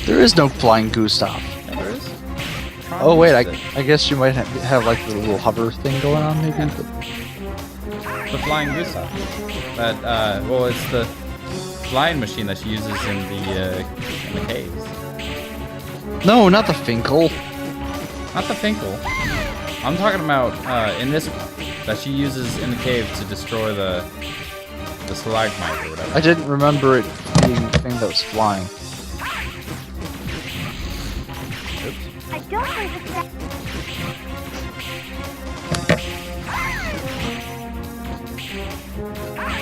There is no Flying Gustav. Yeah, there is. Tron Oh wait, used it. I guess you might have like the little hover thing going on, maybe. Yeah. But The flying Gustav. That well, it's the flying machine that she uses in the caves. no, not the Finkel. Not the Finkel. I'm talking about in this one that she uses in the cave to destroy the stalagmite or whatever. I didn't remember it being the thing that was flying. I don't think it's that.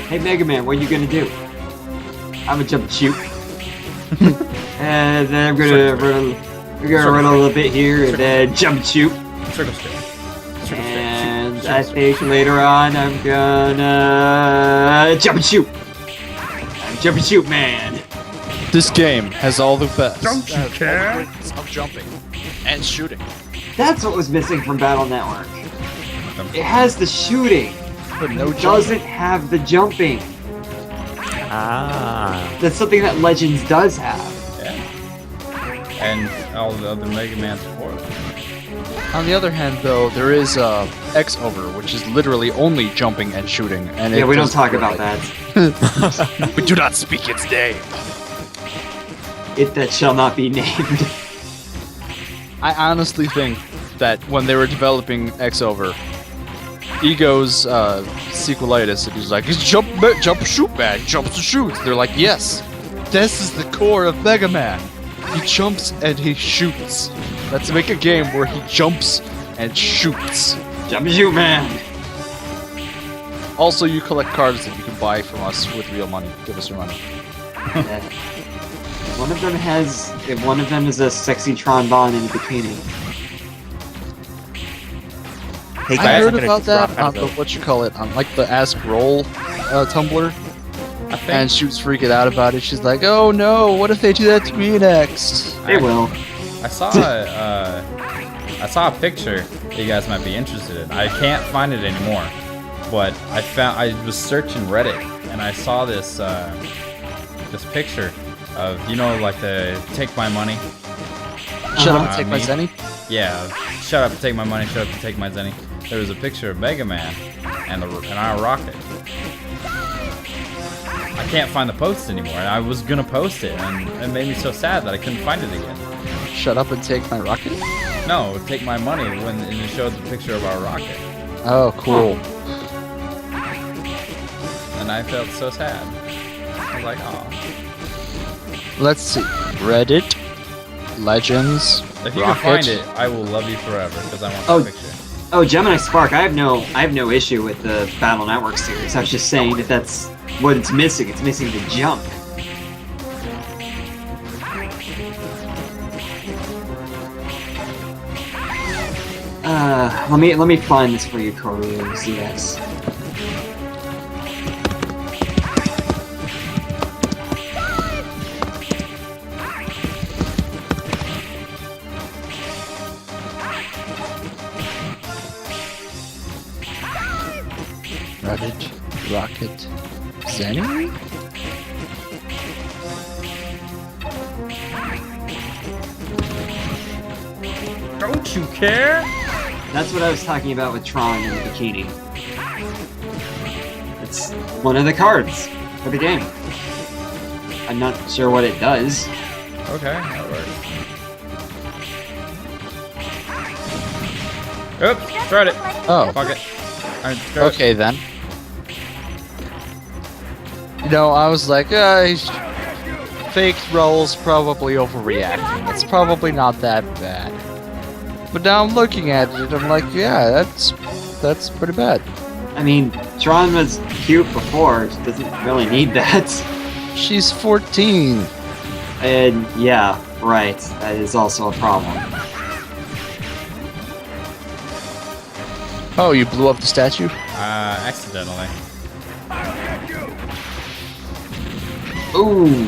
Hey, Mega Man, what are you gonna do? I'm gonna jump and shoot. And then I'm gonna run a little bit here and then jump and shoot. Circle straight. Circle straight. And Shoot, I shoot, think later on I'm gonna jump and shoot. I'm jump and shoot, man. This game has all the best. Don't you care? of jumping and shooting. That's what was missing from Battle Network. It has the shooting, But no it doesn't have the jumping. Ah. That's something that Legends does have. Yeah. And all the other Mega Man support. On the other hand, though, there is X Over, which is literally only jumping and shooting. And Yeah, it we don't does- talk about that. We do not speak its name. It that shall not be named. I honestly think that when they were developing X Over, Ego's sequelitis, and he's like, "He's jump, shoot, man, jumps and shoots." They're like, "Yes, this is the core of Mega Man. He jumps and he shoots. Let's make a game where he jumps and shoots." Jump and shoot, man. Also, you collect cards that you can buy from us with real money. Give us your money. Yeah. One of them is a sexy trombone in a bikini. Hey I guys, heard I'm gonna about that drop out on of the, what you call it, on like the Ask Roll Tumblr, I think. and she was freaking out about it. She's like, "Oh no, what if they do that to me next?" They will. I saw a picture that you guys might be interested in. I can't find it anymore, but I was searching Reddit and I saw this picture of, you know, like the take my money. Shut up Uh, and take my me? zenny. Yeah, shut up and take my money. Shut up and take my zenny. There was a picture of Mega Man and our rocket. I can't find the post anymore, and I was gonna post it, and it made me so sad that I couldn't find it again. Shut up and take my rocket. No, take my money when it showed the picture of our rocket, Oh, cool. and I felt so sad. I was like, oh. Let's see. Reddit, Legends, If you rocket. can find it, I will love you forever because I want Oh. that picture. Oh, Gemini Spark, I have no issue with the Battle Network series. I was just saying that that's what it's missing. It's missing the jump. Let me find this for you, Corey. Let me see this. Reddit, rocket, zenny. Don't you care? That's what I was talking about with Tron in the bikini. It's one of the cards for the game. I'm not sure what it does. Okay, that works. Oops, tried it. Oh, Fuck it. I tried it. okay then. You know, I was like, fake rolls probably overreacting. It's probably not that bad. But now I'm looking at it, I'm like, yeah, that's pretty bad. I mean, Tron was cute before. She doesn't really need that. She's 14. And yeah, right. That is also a problem. Oh, you blew up the statue? Accidentally. Ooh.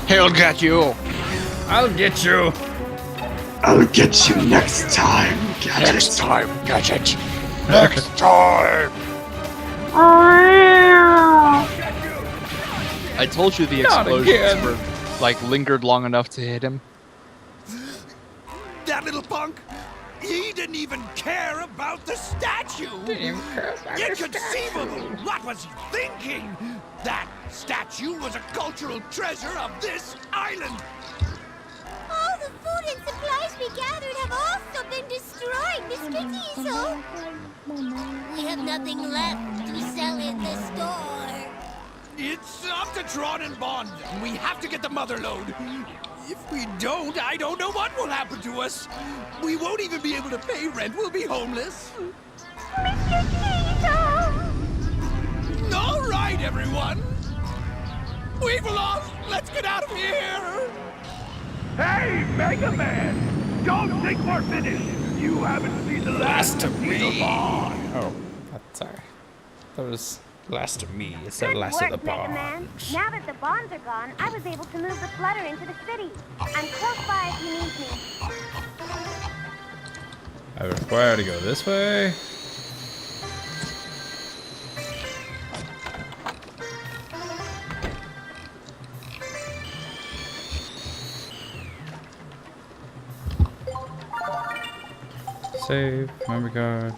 He'll get you. I'll get you. I'll get you next time. Next time, Gadget. Next time. I told you the Not explosions again. were like lingered long enough to hit him. That little punk, he didn't even care about the statue. Inconceivable! What was he thinking? That statue was a cultural treasure of this island. All the food and supplies we gathered have also been destroyed, Mr. Diesel. We have nothing left to sell in the store. It's up to Tron and Bond, and we have to get the mother lode. If we don't, I don't know what will happen to us. We won't even be able to pay rent. We'll be homeless. Mr. Diesel! All right, everyone. We've lost. Let's get out of here. Hey, Mega Man! Don't think we're finished! You haven't seen the last of Diesel Bond! Oh, sorry. That was Last of me, it's the Good last work, of the Megaman. bonds. Now that the bonds are gone, I was able to move the flutter into the city. I'm close by if you need me. I require to go this way. Save, memory card.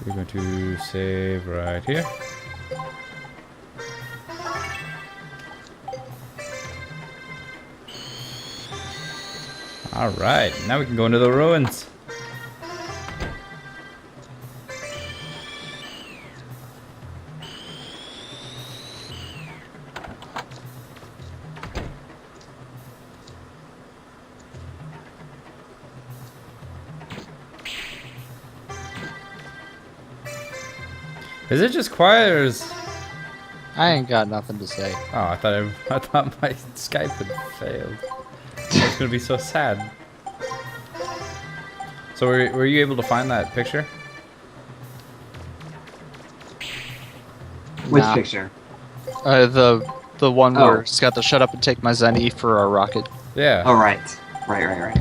We're going to save right here. Alright, now we can go into the ruins. Is it just quiet or is... I ain't got nothing to say. Oh, I thought my Skype had failed. I was gonna be so sad. So were you able to find that picture? Which Nah. picture? The one Oh. where it's got the shut up and take my Zenny for our rocket. Yeah. Oh, right. Right.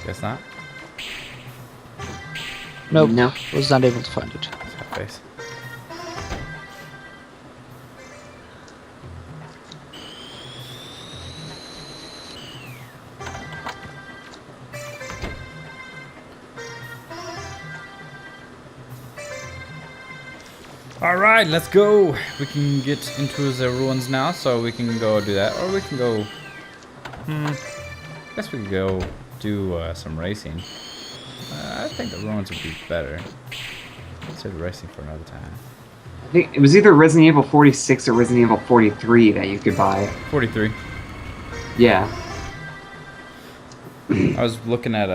Guess not. Nope. No. Was not able to find it. Sad face. Alright, let's go. We can get into the ruins now, so we can go do that. Or we can go... I guess we could go do some racing. I think the ruins would be better. Save the racing for another time. I think it was either Resident Evil 46 or Resident Evil 43 that you could buy. 43. Yeah. I was looking at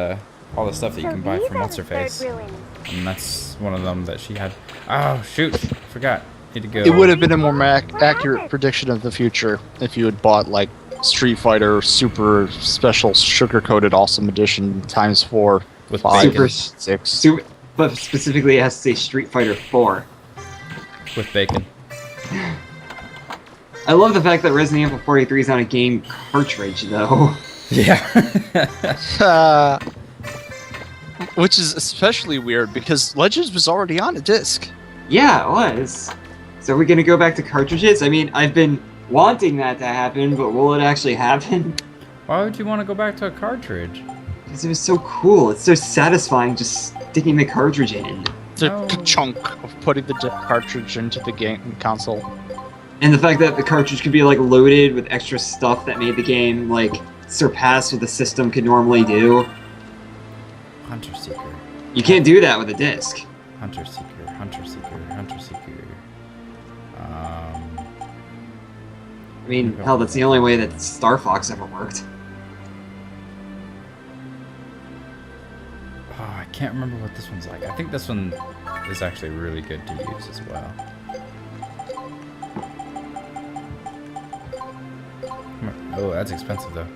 all the stuff that you So can buy these from are What's Her the third Face. ruins. And that's one of them that she had. Oh, shoot. Forgot. Need to go. It would have been a more accurate prediction of the future if you had bought like Street Fighter Super Special Sugar Coated Awesome Edition ×4, With 5, bacon. 6. But specifically, it has to say Street Fighter 4. With bacon. I love the fact that Resident Evil 43 is on a game cartridge, though. Yeah. Which is especially weird because Legends was already on a disc. Yeah, it was. So are we gonna go back to cartridges? I mean, I've been wanting that to happen, but will it actually happen? Why would you want to go back to a cartridge? Because it was so cool. It's so satisfying just sticking the cartridge in. The No. chunk of putting the cartridge into the game console. And the fact that the cartridge could be like loaded with extra stuff that made the game like surpass what the system could normally do. Hunter Seeker. You can't do that with a disc. Hunter Seeker. Hunter Seeker. Hunter Seeker. I mean, hell, that's the only way that Star Fox ever worked. Oh, I can't remember what this one's like. I think this one is actually really good to use as well. Oh, that's expensive though.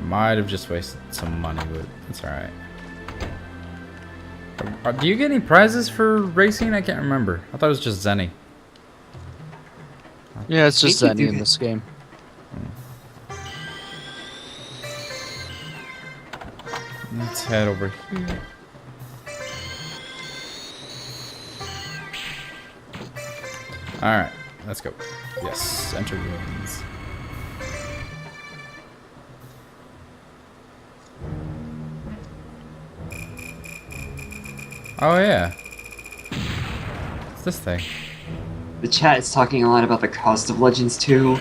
Might have just wasted some money, but it's alright. Do you get any prizes for racing? I can't remember. I thought it was just Zenny. Yeah, it's just Think you Zenny in do. this game. Let's head over here. Alright, let's go. Yes, enter ruins. Oh yeah. What's this thing? The chat is talking a lot about the cost of Legends 2.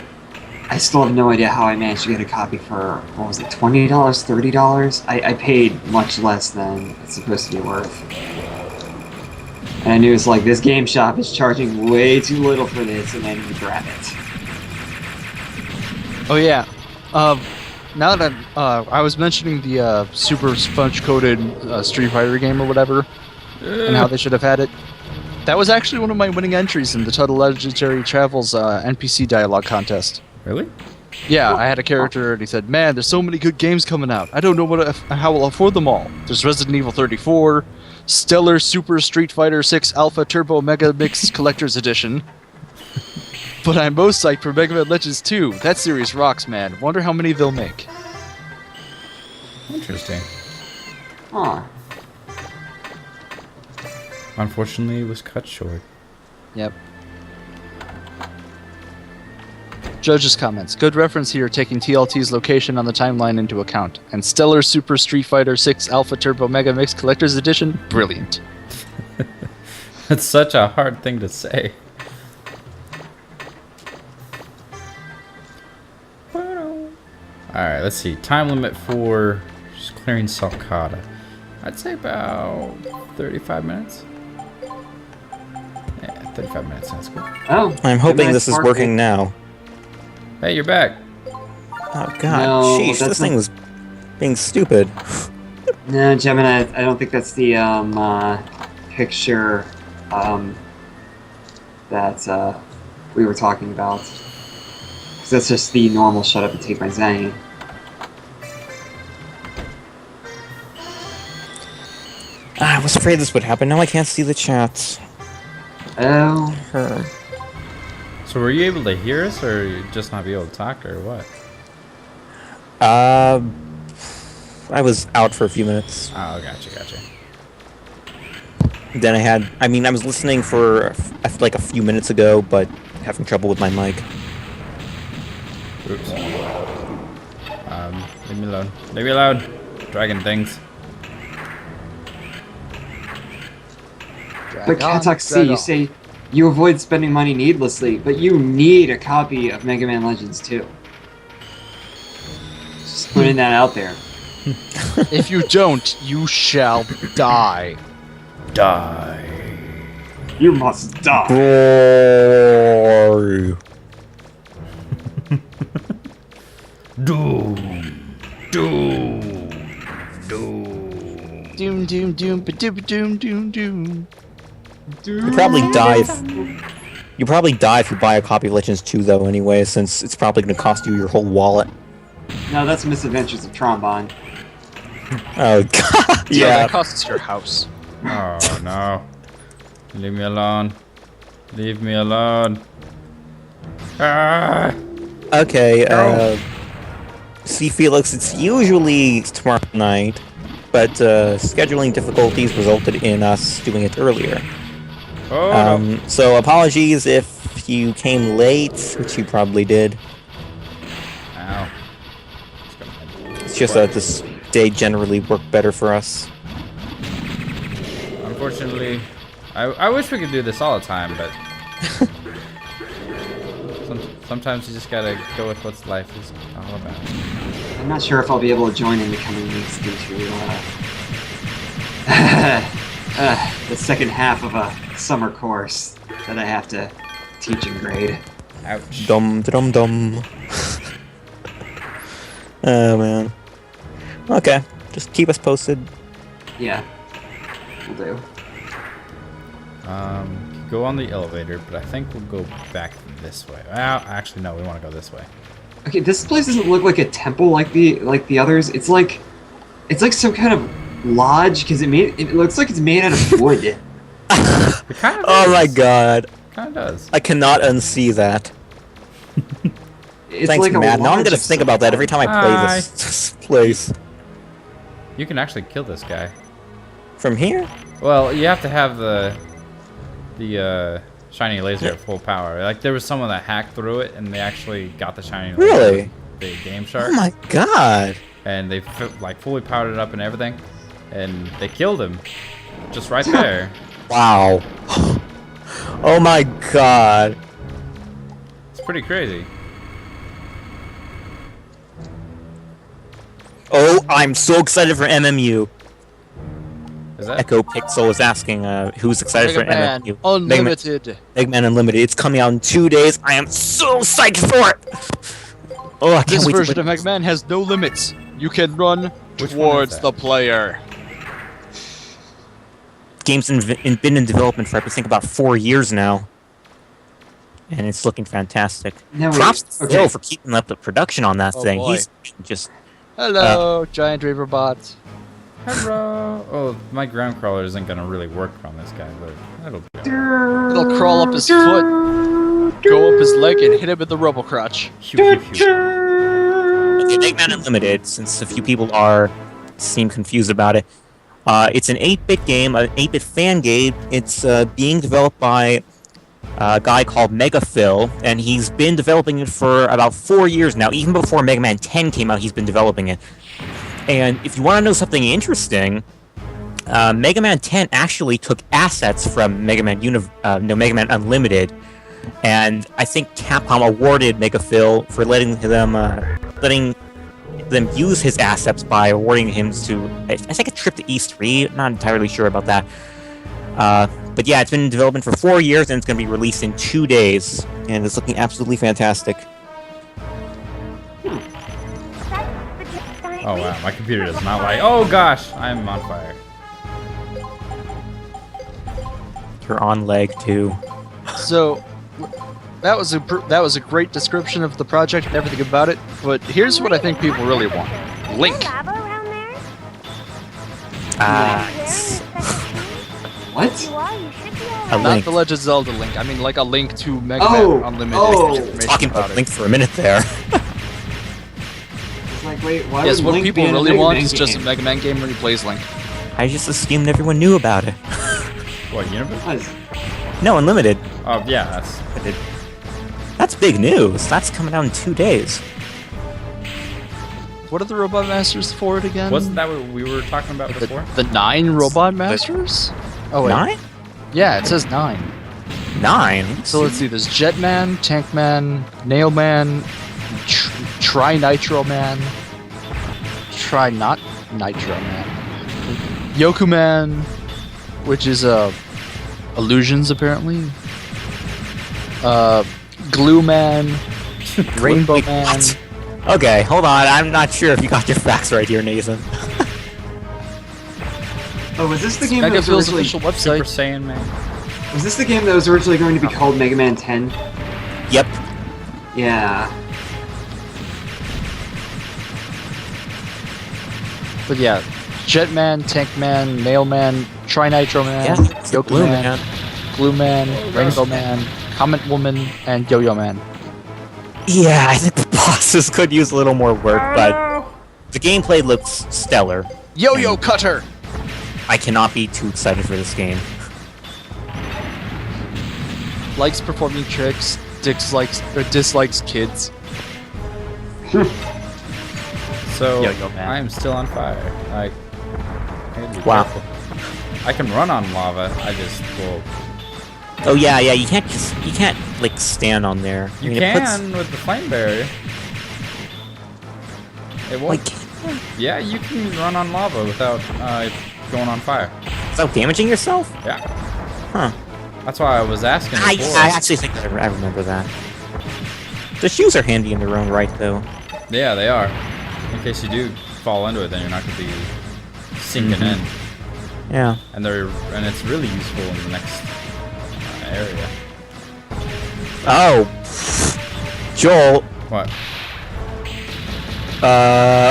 I still have no idea how I managed to get a copy for, what was it, $20, $30? I paid much less than it's supposed to be worth. And I knew it's like, this game shop is charging way too little for this, and then you grab it. Oh yeah. Now that I was mentioning the super sponge coated Street Fighter game or whatever, and how they should have had it. That was actually one of my winning entries in the Total Legendary Travels NPC dialogue contest. Really? Yeah, I had a character and he said, "Man, there's so many good games coming out. I don't know how I'll afford them all. There's Resident Evil 34, Stellar Super Street Fighter 6 Alpha Turbo Mega Mix Collector's Edition. But I'm most psyched for Mega Man Legends 2. That series rocks, man. Wonder how many they'll make." Interesting. Huh. Unfortunately, it was cut short. Yep. Judge's comments. Good reference here, taking TLT's location on the timeline into account. And Stellar Super Street Fighter 6 Alpha Turbo Mega Mix Collector's Edition? Brilliant. It's such a hard thing to say. Alright, let's see. Time limit for just clearing Saul Kada. I'd say about 35 minutes. Yeah, 35 minutes sounds good. Oh. I'm hoping nice this is spark working rate. now. Hey, you're back. Oh god, No, sheesh, that's this thing not- was being stupid. No, Gemini, I don't think that's the picture that we were talking about. 'Cause that's just the normal shut up and take my Zang. I was afraid this would happen. Now I can't see the chats. Oh. Her. So were you able to hear us, or you just not be able to talk, or what? I was out for a few minutes. Oh, gotcha. Then I was listening for like a few minutes ago, but having trouble with my mic. Oops. Leave me alone. Leave me alone. Dragon things. But Katak C, you say you avoid spending money needlessly, but you need a copy of Mega Man Legends 2. Just putting that out there. If you don't, you shall die. Die. You must die. Roar. Doom. Doom, doom, doom, ba-doom, doom, doom, doom. You probably die if you buy a copy of Legends 2 though anyway, since it's probably going to cost you your whole wallet. No, that's Misadventures of Trombone. Oh god. Yeah, Yeah. that costs your house. Oh no. Leave me alone. Leave me alone. Ah! Okay, No. see Felix, it's usually tomorrow night, but scheduling difficulties resulted in us doing it earlier. Oh no. So apologies if you came late, which you probably did. Ow. It's just that this day generally worked better for us. Unfortunately, I wish we could do this all the time, but sometimes you just gotta go with what life is all about. I'm not sure if I'll be able to join in the coming weeks due to the second half of a summer course that I have to teach and grade. Ouch. Dum dum dum. Oh man. Okay, just keep us posted. Yeah, will do. Go on the elevator, but I think we'll go back this way. Well, actually, no, we want to go this way. Okay, this place doesn't look like a temple like the others. It's like some kind of lodge because it looks like it's made out of wood. It kind of Oh my god. Kind of does. I cannot unsee that. It's Thanks, like a Matt. Now I'm lodge gonna of think some about that every kind. time I play this place. You can actually kill this guy. From here? Well, you have to have the shiny laser at full power. Like there was someone that hacked through it, and they actually got the shiny laser. Really? with the Game Shark. Oh my god. And they like fully powered it up and everything, and they killed him, just right there. Wow. Oh my god. It's pretty crazy. Oh, I'm so excited for MMU. Is that? Echo Pixel is asking who's excited Mega for Man MMU. Unlimited. Mega Man Unlimited. It's coming out in 2 days. I am so psyched for it. Oh, I can't This wait version to of Mega Man has no limits. You can run Which one is towards that? the player. game's been in development for I think about 4 years now, and it's looking fantastic. Now, wait, Props to okay. Phil for keeping up the production on that Oh, thing. boy. He's just Hello, giant Reaver bots. Hello. Oh, my ground crawler isn't gonna really work on this guy, but that'll be. It'll crawl up his foot, go up his leg, and hit him with the robo crotch. Okay, Megaman Unlimited, since a few people seem confused about it. It's an 8-bit game, an 8-bit fan game. It's being developed by a guy called Megaphil, and he's been developing it for about 4 years now. Even before Mega Man 10 came out, he's been developing it. And if you want to know something interesting, Mega Man 10 actually took assets from Mega Man Unlimited, and I think Capcom awarded Megaphil for letting them use his assets by awarding him to, I think, a trip to E3. Not entirely sure about that. But yeah, it's been in development for 4 years, and it's going to be released in 2 days, and it's looking absolutely fantastic. Oh wow, my computer does not like. Oh gosh, I'm on fire. You're on leg too. So that was a great description of the project and everything about it. But here's what I think people really want: Link. Lava around there? What? You are, you should be A alright. Not Link. the Legend of Zelda Link. I mean, like a link to Mega Oh, Man Unlimited. oh. information Talking about Link for a minute there. It's like, wait, why Yes, would what Link people be in a really Mega want Man is just a game? Mega Man game where he plays Link. I just assumed everyone knew about it. What universe? What is- No, Unlimited. Oh yeah, that's. That's big news. That's coming out in 2 days. What are the Robot Masters for it again? Wasn't that what we were talking about before? the 9 Robot Masters? Oh wait. 9? Yeah, it says 9. 9? So let's see. There's Jetman, Tankman, Nailman, Tri-Nitro Man, Tri-Not Nitro Man, Yokuman, which is illusions apparently. Glue Man, Rainbow Wait, Man. what? Okay, hold on. I'm not sure if you got your facts right here, Nathan. Oh, was this the game that was Megaphil's originally... official Super website. Saiyan Man. Was this the game that was originally going to be called Mega Man 10? Yep. Yeah. But yeah, Jetman, Tankman, Nailman, Tri-Nitro Man, Yeah, it's the Glue Man. Glue Man, Rainbow Man, Comet Woman, and Yo-Yo Man. Yeah, I think the bosses could use a little more work, but the gameplay looks stellar. Yo-Yo Cutter! I cannot be too excited for this game. Likes performing tricks, dislikes kids. So Yo-Yo Man. I am still on fire. I gotta be Wow. careful. I can run on lava. I just will. Oh yeah, you can't like stand on there. You I mean, it puts- can with the flame barrier. It won't. like Yeah, you can run on lava without going on fire. without damaging yourself? Yeah. Huh. That's why I was asking I before. actually think I remember that. The shoes are handy in their own right, though. Yeah, they are. In case you do fall into it, then you're not going to be sinking in. Yeah. And it's really useful in the next area. Oh. Joel. What?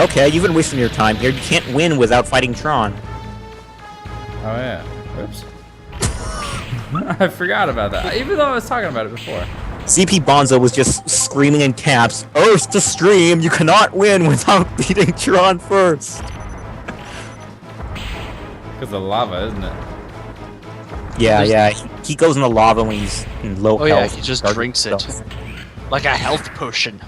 Okay, you've been wasting your time here. You can't win without fighting Tron. Oh yeah. Whoops. I forgot about that. Even though I was talking about it before. CP Bonzo was just screaming in caps, "Earth to stream! You cannot win without beating Tron first!" Because of lava, isn't it? Yeah. He goes in the lava when he's in low Oh health. yeah, he just Dark drinks it. stuff. Like a health potion.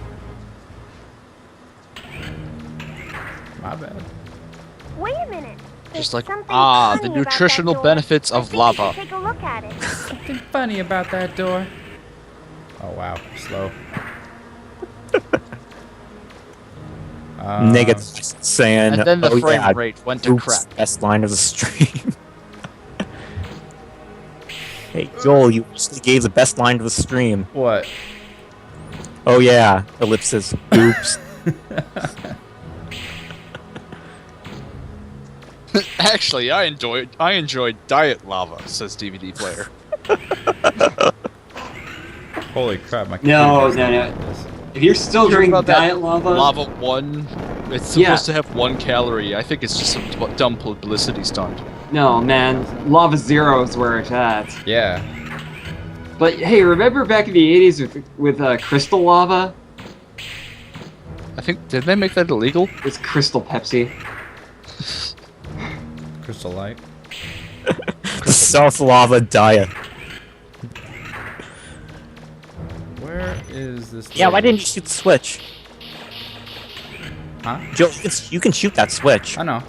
My bad. Wait a minute. Just There's like, something the funny about nutritional that door. benefits I of think you lava. should take a look at it. Something funny about that door. Oh wow, slow. Negative saying, And then the "Oh frame yeah, rate went to oops, crap. best line of the stream." Hey Joel, you actually gave the best line of the stream. What? Oh yeah, ellipsis. Oops. Actually, I enjoyed diet lava, says DVD player. Holy crap! My No, computer no, doesn't no. like this. If you're still Heard drinking about that diet lava, Lava 1, it's supposed Yeah. to have 1 calorie. I think it's just some dumb publicity stunt. no, man, lava 0 is where it's at. Yeah. But hey, remember back in the 80s with crystal lava? I think, did they make that illegal? It's crystal Pepsi. Crystal Light. Self lava diet. Where is this? Yeah, why lady? didn't you shoot the switch? Huh? Joe, you can shoot that switch. I know.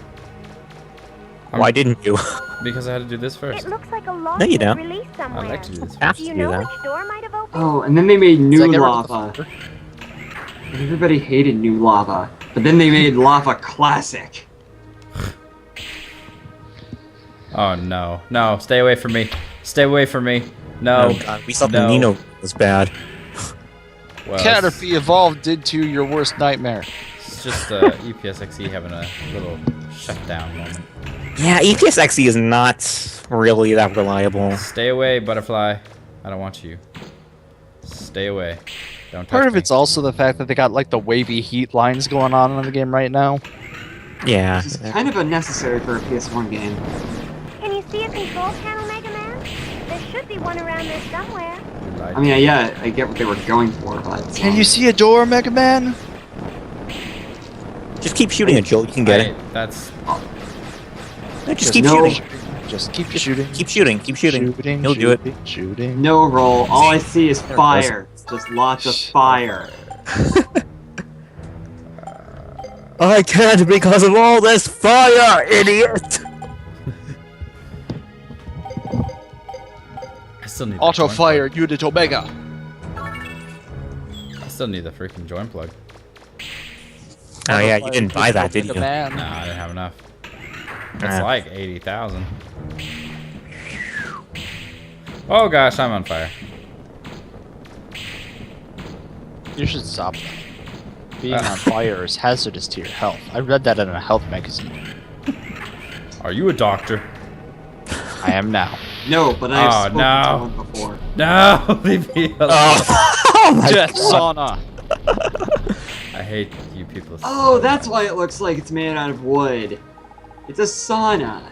Why didn't you? Because I had to do this first. It looks like a lock No, you was don't. released somewhere. I'd like to do this Have Do to you do know that. which door might have opened? Oh, and then they made new It's like lava. And everybody hated new lava. But then they made lava classic. Oh no, no! Stay away from me! Stay away from me! No. Oh god, we thought no. the Nino was bad. Well, Caterpie evolved into your worst nightmare. it's just EPSXE having a little shutdown moment. Yeah, EPSXE is not really that reliable. Stay away, butterfly. I don't want you. Stay away. Don't touch Part of me. it's also the fact that they got like the wavy heat lines going on in the game right now. Yeah. It's kind of unnecessary for a PS1 game. Can you see a control panel, Mega Man? There should be one around there somewhere. I mean, yeah, I get what they were going for, but... Can you see a door, Mega Man? Just keep shooting it, Joel. You can get it. That's No, just There's keep no- shooting. Just keep shooting. Keep shooting. Keep shooting. He'll do it. Shooting. No roll. All I see is fire. Just lots of fire. I can't because of all this fire, idiot! I still need the Auto joint fire unit Omega. plug. I still need the freaking joint plug. Oh yeah, you didn't buy that, did you? No, I didn't have enough. It's Ah. like 80,000. Oh gosh, I'm on fire. You should stop that. Being on fire is hazardous to your health. I read that in a health magazine. Are you a doctor? I am now. No, but I've Oh, spoken no. to one before. No, leave me alone. Oh my Death god. sauna. I hate you people. Oh, so that's much. why it looks like it's made out of wood. It's a sauna.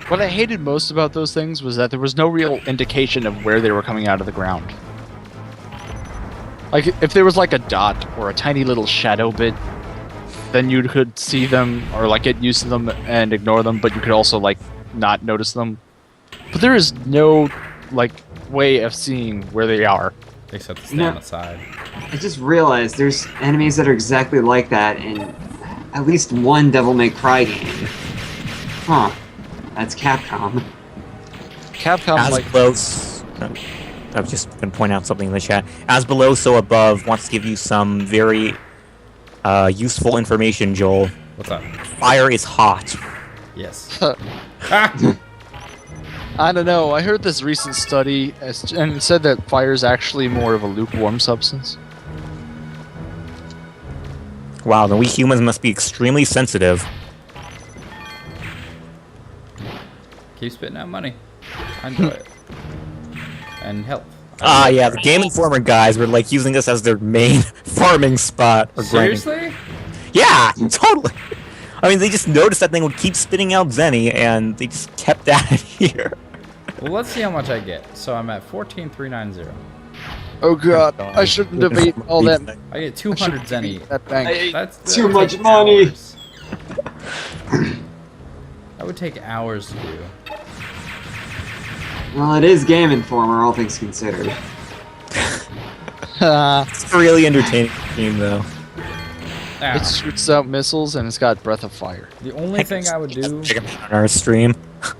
What I hated most about those things was that there was no real indication of where they were coming out of the ground. Like, if there was like a dot or a tiny little shadow bit, then you could see them or like get used to them and ignore them, but you could also like not notice them. But there is no like way of seeing where they are. Except to stay No. on the side. I just realized there's enemies that are exactly like that in at least one Devil May Cry game. Huh. That's Capcom. Capcom As like close. I was just gonna point out something in the chat. As below, so above wants to give you some very useful information, Joel. What's up? Fire is hot. Yes. Ah! I don't know. I heard this recent study and it said that fire is actually more of a lukewarm substance. Wow, then we humans must be extremely sensitive. Keep spitting out money. I enjoy it. And health. Ah, yeah, the Game Informer guys were like using this as their main farming spot. Or grinding. Seriously? Yeah, totally. I mean, they just noticed that thing would keep spitting out Zenny, and they just kept at it here. Well, let's see how much I get. So I'm at 14,390. Oh god, I shouldn't have eaten all that. I get 200 Zenny. That bank. That's Too that would much take money. hours. That would take hours to do. Well, it is Game Informer, all things considered. It's a really entertaining game, though. Ah, It shoots out missiles and it's got breath of fire. the only thing I would do. Check it out on our stream.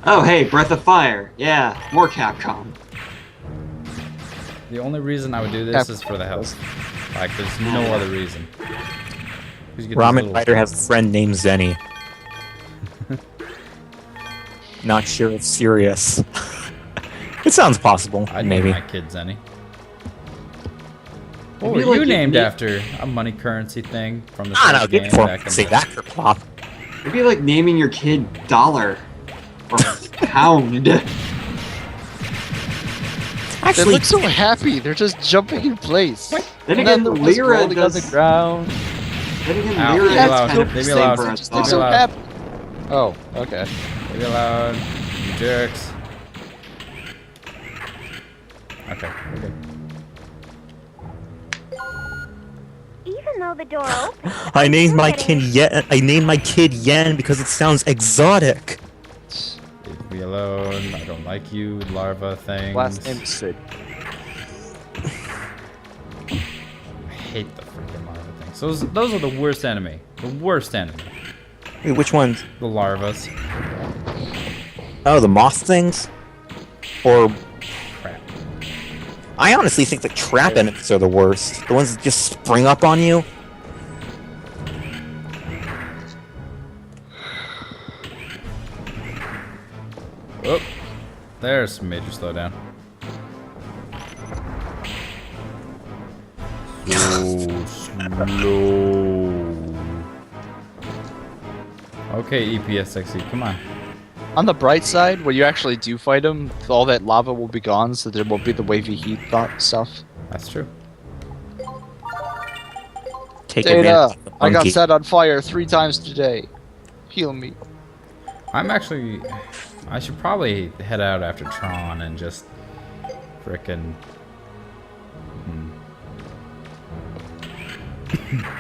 Oh, hey, Breath of Fire. Yeah, more Capcom. The only reason I would do this is for the health. Like, there's no other reason. 'Cause you get these Ramen little- Rider has a friend named Zenny. Not sure it's serious. It sounds possible, I'd maybe. name my kid Zenny. What Maybe were you like named you- after? A money currency thing from the Ah, no, first good game for back in say the... that for pop. It'd be like naming your kid Dollar or Pound. They Actually, look so happy. They're just jumping in place. Then And again, then Lyra rolling on the does. ground. Then again, Ow, Lyra leave me has alone, kind of leave the me same alone, for a leave Just me look dog. so alone. happy. Oh, okay. Leave me alone, you jerks. Okay, okay. Even though the door opens, I named my getting kid Yen. I named my kid Yen because it sounds exotic. Leave me alone. I don't like you, larva things. Last name is Sid. I hate the freaking larva things. Those are the worst enemy. The worst enemy. Wait, which ones? The larvas. Oh, the moth things? Or Crap. I honestly think the trap enemies are the worst. The ones that just spring up on you. Oh, there's some major slowdown. So slow. Okay, EPS60, come on. On the bright side, when you actually do fight him, all that lava will be gone, so there won't be the wavy heat stuff. That's true. Take Data, advantage of the I got monkey. set on fire 3 times today. Heal me. I should probably head out after Tron and just frickin'.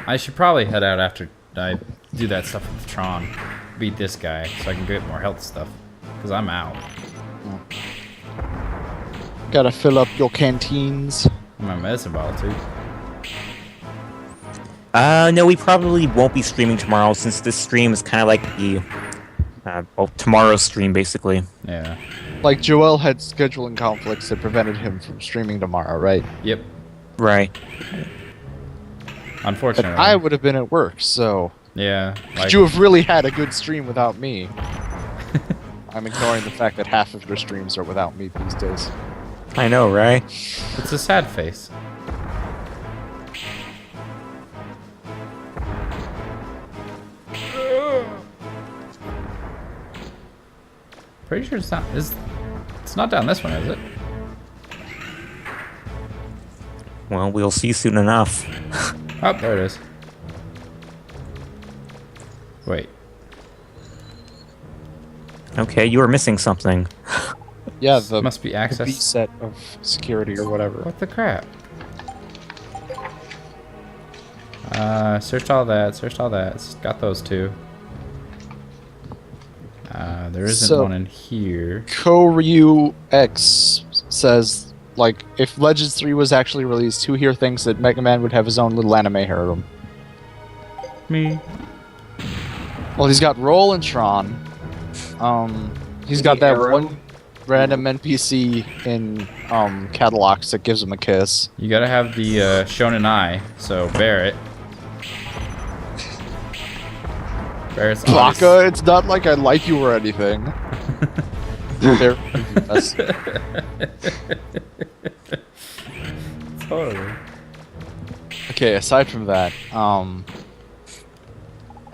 I should probably head out after I do that stuff with Tron. Beat this guy so I can get more health stuff. Because I'm out. Gotta fill up your canteens. And my medicine bottle too. No, we probably won't be streaming tomorrow since this stream is kind of like the, well, tomorrow's stream basically. Yeah. Like, Joel had scheduling conflicts that prevented him from streaming tomorrow, right? Yep. Right. But Unfortunately. I would have been at work, so... Yeah. Like, Could you have really had a good stream without me? I'm ignoring the fact that half of your streams are without me these days. I know, right? it's a sad face. Pretty sure it's not. It's not down this one, is it? Well, we'll see soon enough. Oh, there it is. Wait. Okay, you are missing something. Yeah, the Must be B access. set of security or whatever. What the crap? Searched all that. Searched all that. Got those two. There isn't So- one in here. Koryu X says, like, if Legends 3 was actually released, who here thinks that Mega Man would have his own little anime harem? Me. Well, he's got Roll and Tron. He's got that one random NPC in Catalogs that gives him a kiss. You gotta have the Shonen Eye. So Barrett. Barrett's obvious- Baka, it's not like I like you or anything. There- that's- Totally. okay, aside from that, I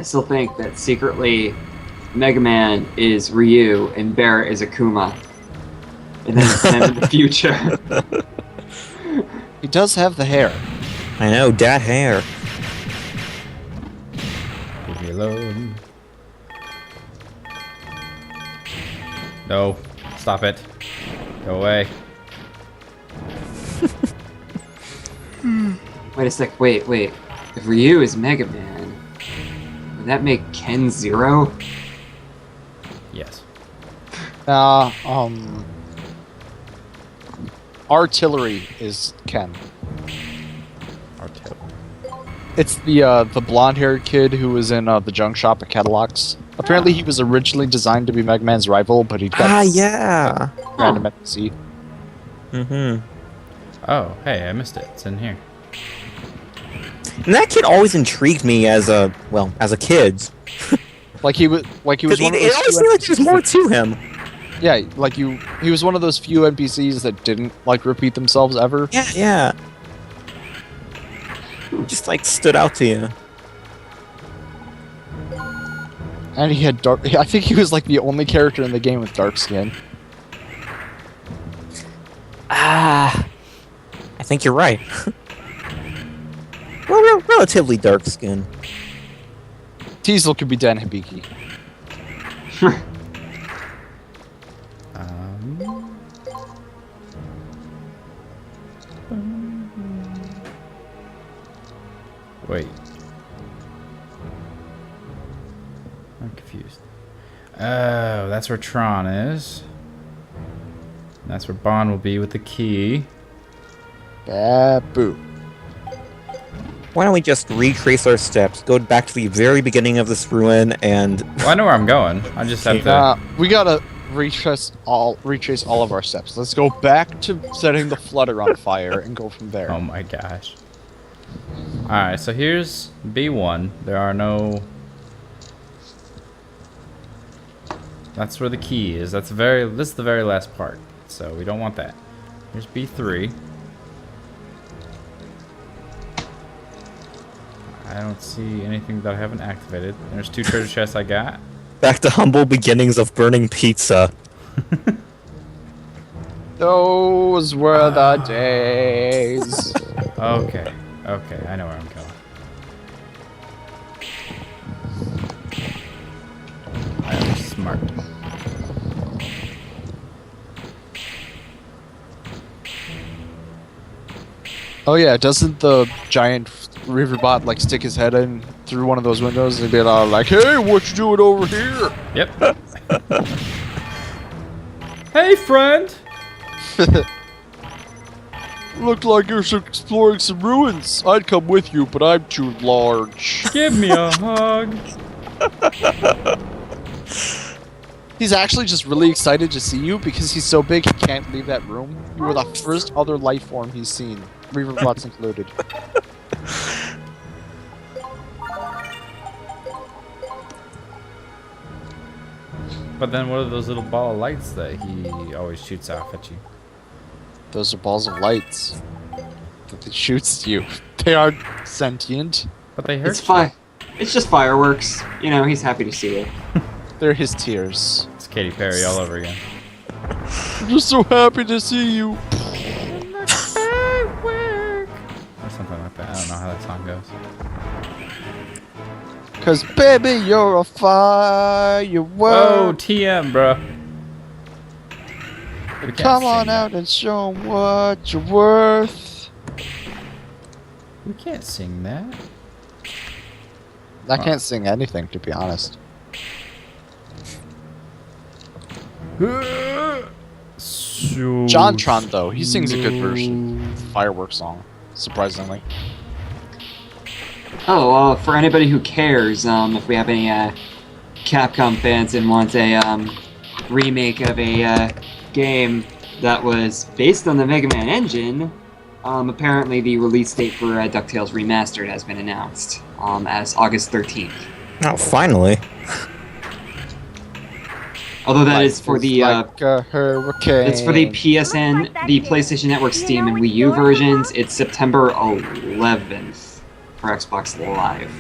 still think that secretly Mega Man is Ryu and Barrett is Akuma. And then in the future. he does have the hair. I know, dat hair. Leave me alone. No. Stop it. Go away. Wait a sec, wait. If Ryu is Mega Man, would that make Ken Zero? Yes. Artillery is Ken. Artel. It's the blonde-haired kid who was in the junk shop at Catalogs. Apparently, he was originally designed to be Mega Man's rival, but he got Ah, yeah. random NPC. Mm-hmm. Oh, hey, I missed it. It's in here. And that kid always intrigued me as a kid. Like he was one of It those always few seemed like there's more NPCs to him. Yeah, like he was one of those few NPCs that didn't like repeat themselves ever. Yeah, yeah. Just like stood out to you. And he had dark. I think he was like the only character in the game with dark skin. I think you're right. Well, relatively dark skin. Teasel could be Dan Hibiki. Wait. I'm confused. Oh, that's where Tron is. That's where Bond will be with the key. Boo. Why don't we just retrace our steps, go back to the very beginning of this ruin, and... Well, I know where I'm going. I just have to... We gotta retrace all of our steps. Let's go back to setting the flutter on fire and go from there. Oh my gosh. Alright, so here's B1. There are no... That's where the key is. This is the very last part. So we don't want that. Here's B3. I don't see anything that I haven't activated. There's 2 treasure chests I got. Back to humble beginnings of burning pizza. Those were the days. Okay. Okay, I know where I'm going. I am smart. Oh yeah, doesn't the giant Riverbot like stick his head in through one of those windows and be like, "Hey, what you doing over here?" Yep. Hey, friend! Looked like you're exploring some ruins. I'd come with you, but I'm too large. Give me a hug. He's actually just really excited to see you because he's so big he can't leave that room. You were the first other life form he's seen, Riverbots included. But then what are those little ball of lights that he always shoots off at you? Those are balls of lights that he shoots at you. They aren't sentient. But they hurt It's fine. It's just fireworks. You know, he's happy to see it. They're his tears. It's Katy Perry all over again. I'm just so happy to see you. Or something like that. I don't know how that song goes. Cause baby, you're a firework. Whoa, TM, bro. We can't Come sing on that. out and show 'em what you're worth. We can't sing that. I can't sing anything, to be honest. JonTron, though, he sings a good version of the firework song, surprisingly. Oh, for anybody who cares, if we have any Capcom fans and want a remake of a game that was based on the Mega Man engine, apparently the release date for DuckTales Remastered has been announced as August 13th. Oh, finally. Although that is for the like a hurricane. it's for the PSN, the PlayStation Network, Steam, and Wii U versions. It's September 11th for Xbox Live.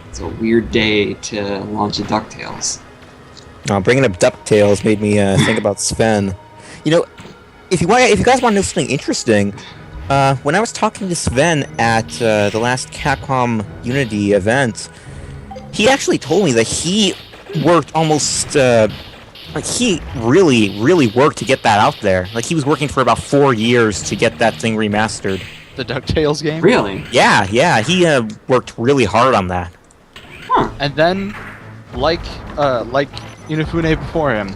It's a weird day to launch a DuckTales. Bringing up DuckTales made me think about Sven. You know, if you guys want to know something interesting, when I was talking to Sven at the last Capcom Unity event, he actually told me that he worked almost like he really worked to get that out there. Like he was working for about 4 years to get that thing remastered. The DuckTales game? Really? Yeah, he worked really hard on that. Huh. And then, like Inafune before him,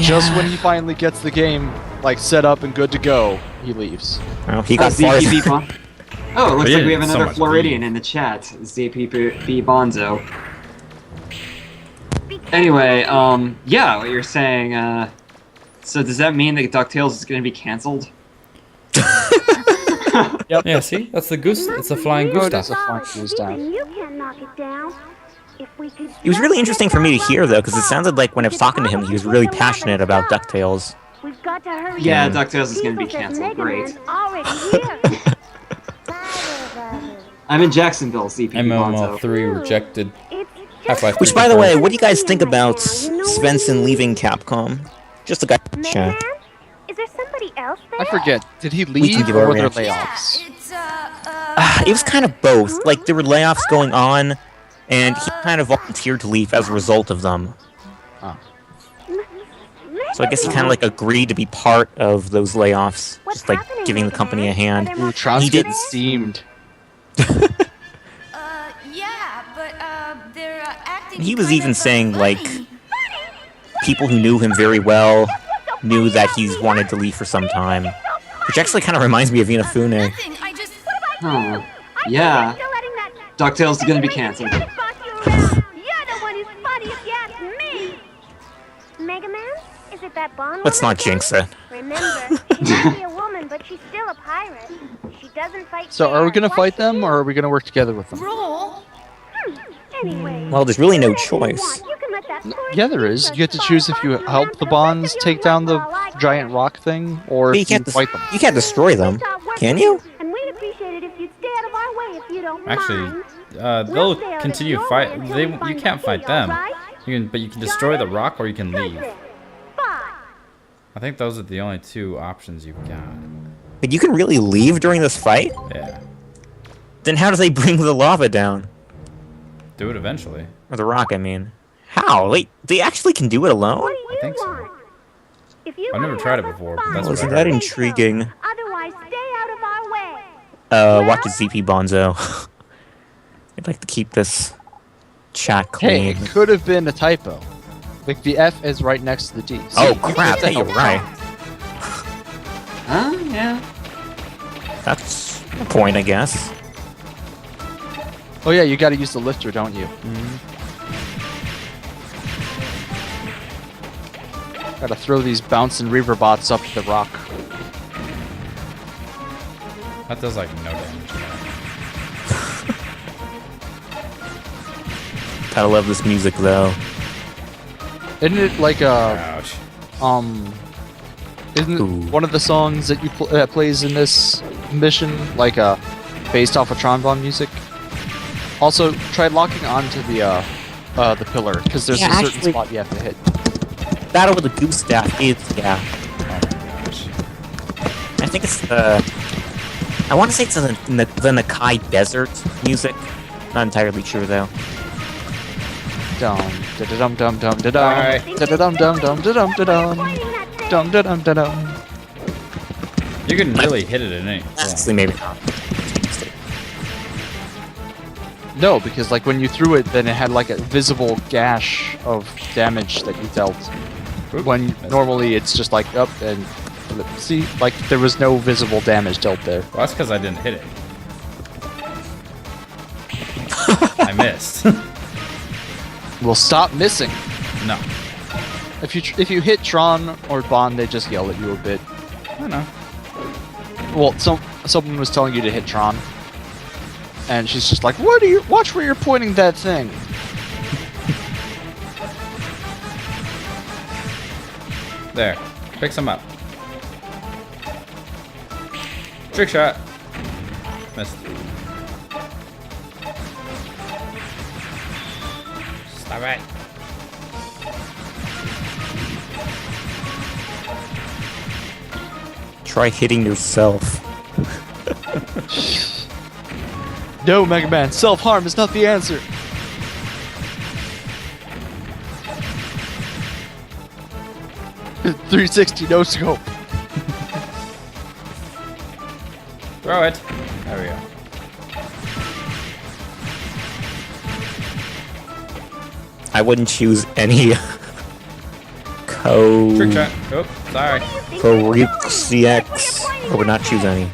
just when he finally gets the game like set up and good to go, he leaves. Well, he got far. Oh, it looks Yeah, like we have so another much Floridian beef. in the chat. ZPB Bonzo. Anyway, yeah, what you're saying, so does that mean that DuckTales is going to be cancelled? Yeah, see? That's the goose. It's a flying goose That's stuff. a flying goose down. You can't knock it down. If we could It was really interesting for me to hear though, because it sounded like when I was talking to him, he was really passionate about DuckTales. We've got to hurry. Yeah, up. DuckTales is going to be Diesel says cancelled. Megaman's Great. already here. I'm in Jacksonville, CP Bonzo. MMO3 rejected. It's Half-Life just 3 Which, by the way, confirmed. what do you guys think about You know what I Svensson mean? leaving Capcom? Just a guy in the chat. Megaman? Is there somebody else there? I forget. Did he can leave give or our were there reaction. layoffs? It was kind of both. Like, there were layoffs going on, and he kind of volunteered to leave as a result of them. So I guess he kind of like agreed to be part of those layoffs, What's just like happening, giving the Megaman? company a Are hand. there more Ooh, Tron's He did- getting steamed. Yeah, but they're acting. He was kind even of, saying, like, funny. people who knew him very well knew that he's wanted to leave for some time. Which actually kind of reminds me of Inafune. Nothing. I just. Huh. Yeah. Still letting that DuckTales is gonna be cancelled. boss you around. You're the one who's funny if you ask me. Megaman? Is it that Bond Let's woman not jinx it. Remember, she might be a woman, but she's still a pirate. She doesn't fight So are we fair. gonna Why fight should them you? or are we gonna work together with them? Roll. Anyway, Well, there's really no whatever you choice. want, you can let that poor Yeah, there is. You get to choose if you help the Bonds take down the giant rock thing or But if you fight them. you can't destroy them, can you? And we'd appreciate it if you'd stay out of our way if you don't Actually, mind. they'll continue fight. You can't fight them. But you can destroy the rock or you can leave. Bye. I think those are the only two options you've got. But you can really leave during this fight? Yeah. Then how do they bring the lava down? Do it eventually. Or the rock, I mean. How? Wait, they actually can do it alone? What do you think so. want? If you I've never wanna tried have it us before, fun, but that's what I say heard. That so. intriguing. Otherwise, stay out of our way. Watch it, ZP Bonzo. I'd like to keep this chat Hey, clean. it could have been a typo. Like the F is right next to the D. Oh See, crap, yeah, you're right. Huh? Yeah. That's a point, I guess. Oh yeah, you gotta use the lifter, don't you? Gotta throw these bouncing reaver bots up the rock. That does like no damage. Gotta love this music though. Isn't it like a Ouch. Isn't Ooh. it one of the songs that you that plays in this mission like based off of Tron Bomb music? Also, try locking onto the pillar because there's Yeah, a certain actually- spot you have to hit. Battle with the Goose Staff is, yeah. I think it's the... I want to say it's the Nakai Desert music. Not entirely sure though. Dum da dum dum dum da Alright. dum da dum dum dum da dum da dum Pointing that thing. dum da dum da dum. You can really hit it in any Honestly, maybe not. No, because like when you threw it, then it had like a visible gash of damage that you dealt. When normally it's just like up and flip. See, like there was no visible damage dealt there. Well, that's because I didn't hit it. I missed. Well, stop missing. No. If you hit Tron or Bond, they just yell at you a bit. I know. Well, someone was telling you to hit Tron, and she's just like, "What are you? Watch where you're pointing that thing." There. Pick some up. Trick shot. Missed. Stop it. Try hitting yourself. No, Mega Man, self-harm is not the answer. .360 no scope. Throw it. There we go. I wouldn't choose any Trick shot. Oh, sorry. CX. I would not choose any.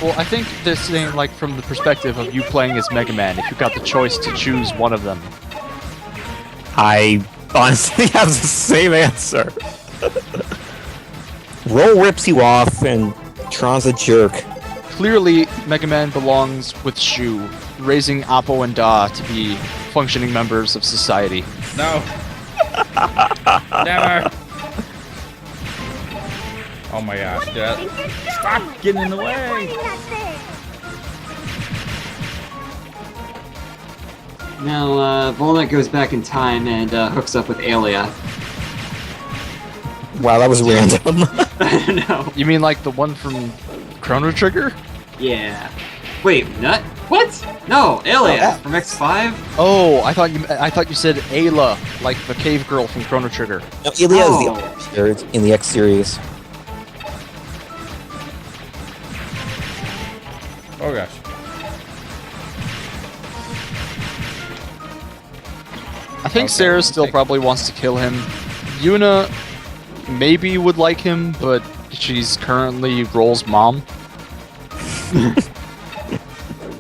Well, I think they're saying like from the perspective of you playing as Mega Man, if you got the choice to choose one of them. I honestly have the same answer. Roll rips you off, and Tron's a jerk. Clearly, Mega Man belongs with Shu, raising Appo and Da to be functioning members of society. No. Never. Oh my gosh, dude. Stop getting in the way. Pointing that thing. Now, Volnut goes back in time and hooks up with Alia. Wow, that was random. I don't know. You mean like the one from Chrono Trigger? Yeah. Wait, Nut? What? No, Alia from X5? Oh, I thought you said Ayla, like the cave girl from Chrono Trigger. No, Ilya is the third in the X series. Oh gosh. I think Okay, Sarah still probably wants to kill him. Yuna maybe would like him, but she's currently Roll's mom.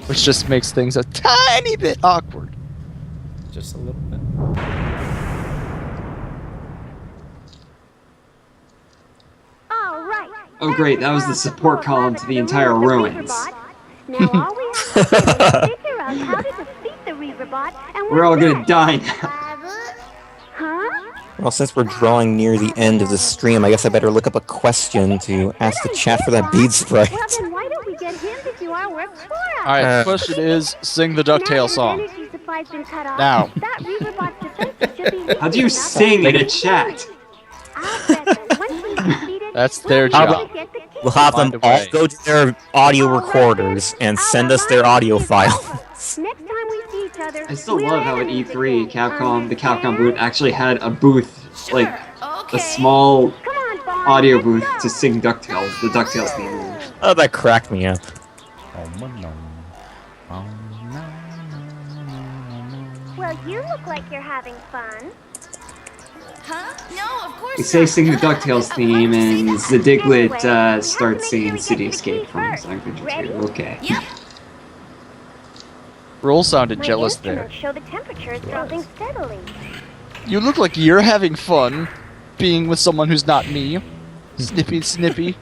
Which just makes things a tiny bit awkward. Just a little bit. All right. Oh great, that was the support column to the entire ruins. Now all we have to do is figure out how to defeat the Reaverbot, and We're all gonna next. die now. Huh? Well, since we're drawing near the end of the stream, I guess I better look up a question to ask the chat for that bead sprite. Well, then why don't we get him to do our work for us? Alright, the question is, sing the DuckTales song. Now. That Reaverbot's defenses should be How do you enough. sing in a chat? I'll bet that once we defeat it, That's their we'll job. get the key. We'll have Find them a all way. go to their audio recorders and send us their audio files. Next time we see each other, I still we're love how at enemies E3, again. the Capcom booth actually had a booth, like Okay. a small Come on, Bond, audio let's booth go. to sing DuckTales, the DuckTales theme. Oh, that cracked me up. Well, you look like you're having fun. Huh? No, of course We say not. sing the DuckTales theme, and the Anyway, Diglett we starts have to singing make sure we City get to the key Escape from first. Sonic Adventure Ready? 2. Okay. Yep. Roll sounded My jealous there. instruments show the temperature is dropping steadily. You look like you're having fun being with someone who's not me. Snippy, snippy.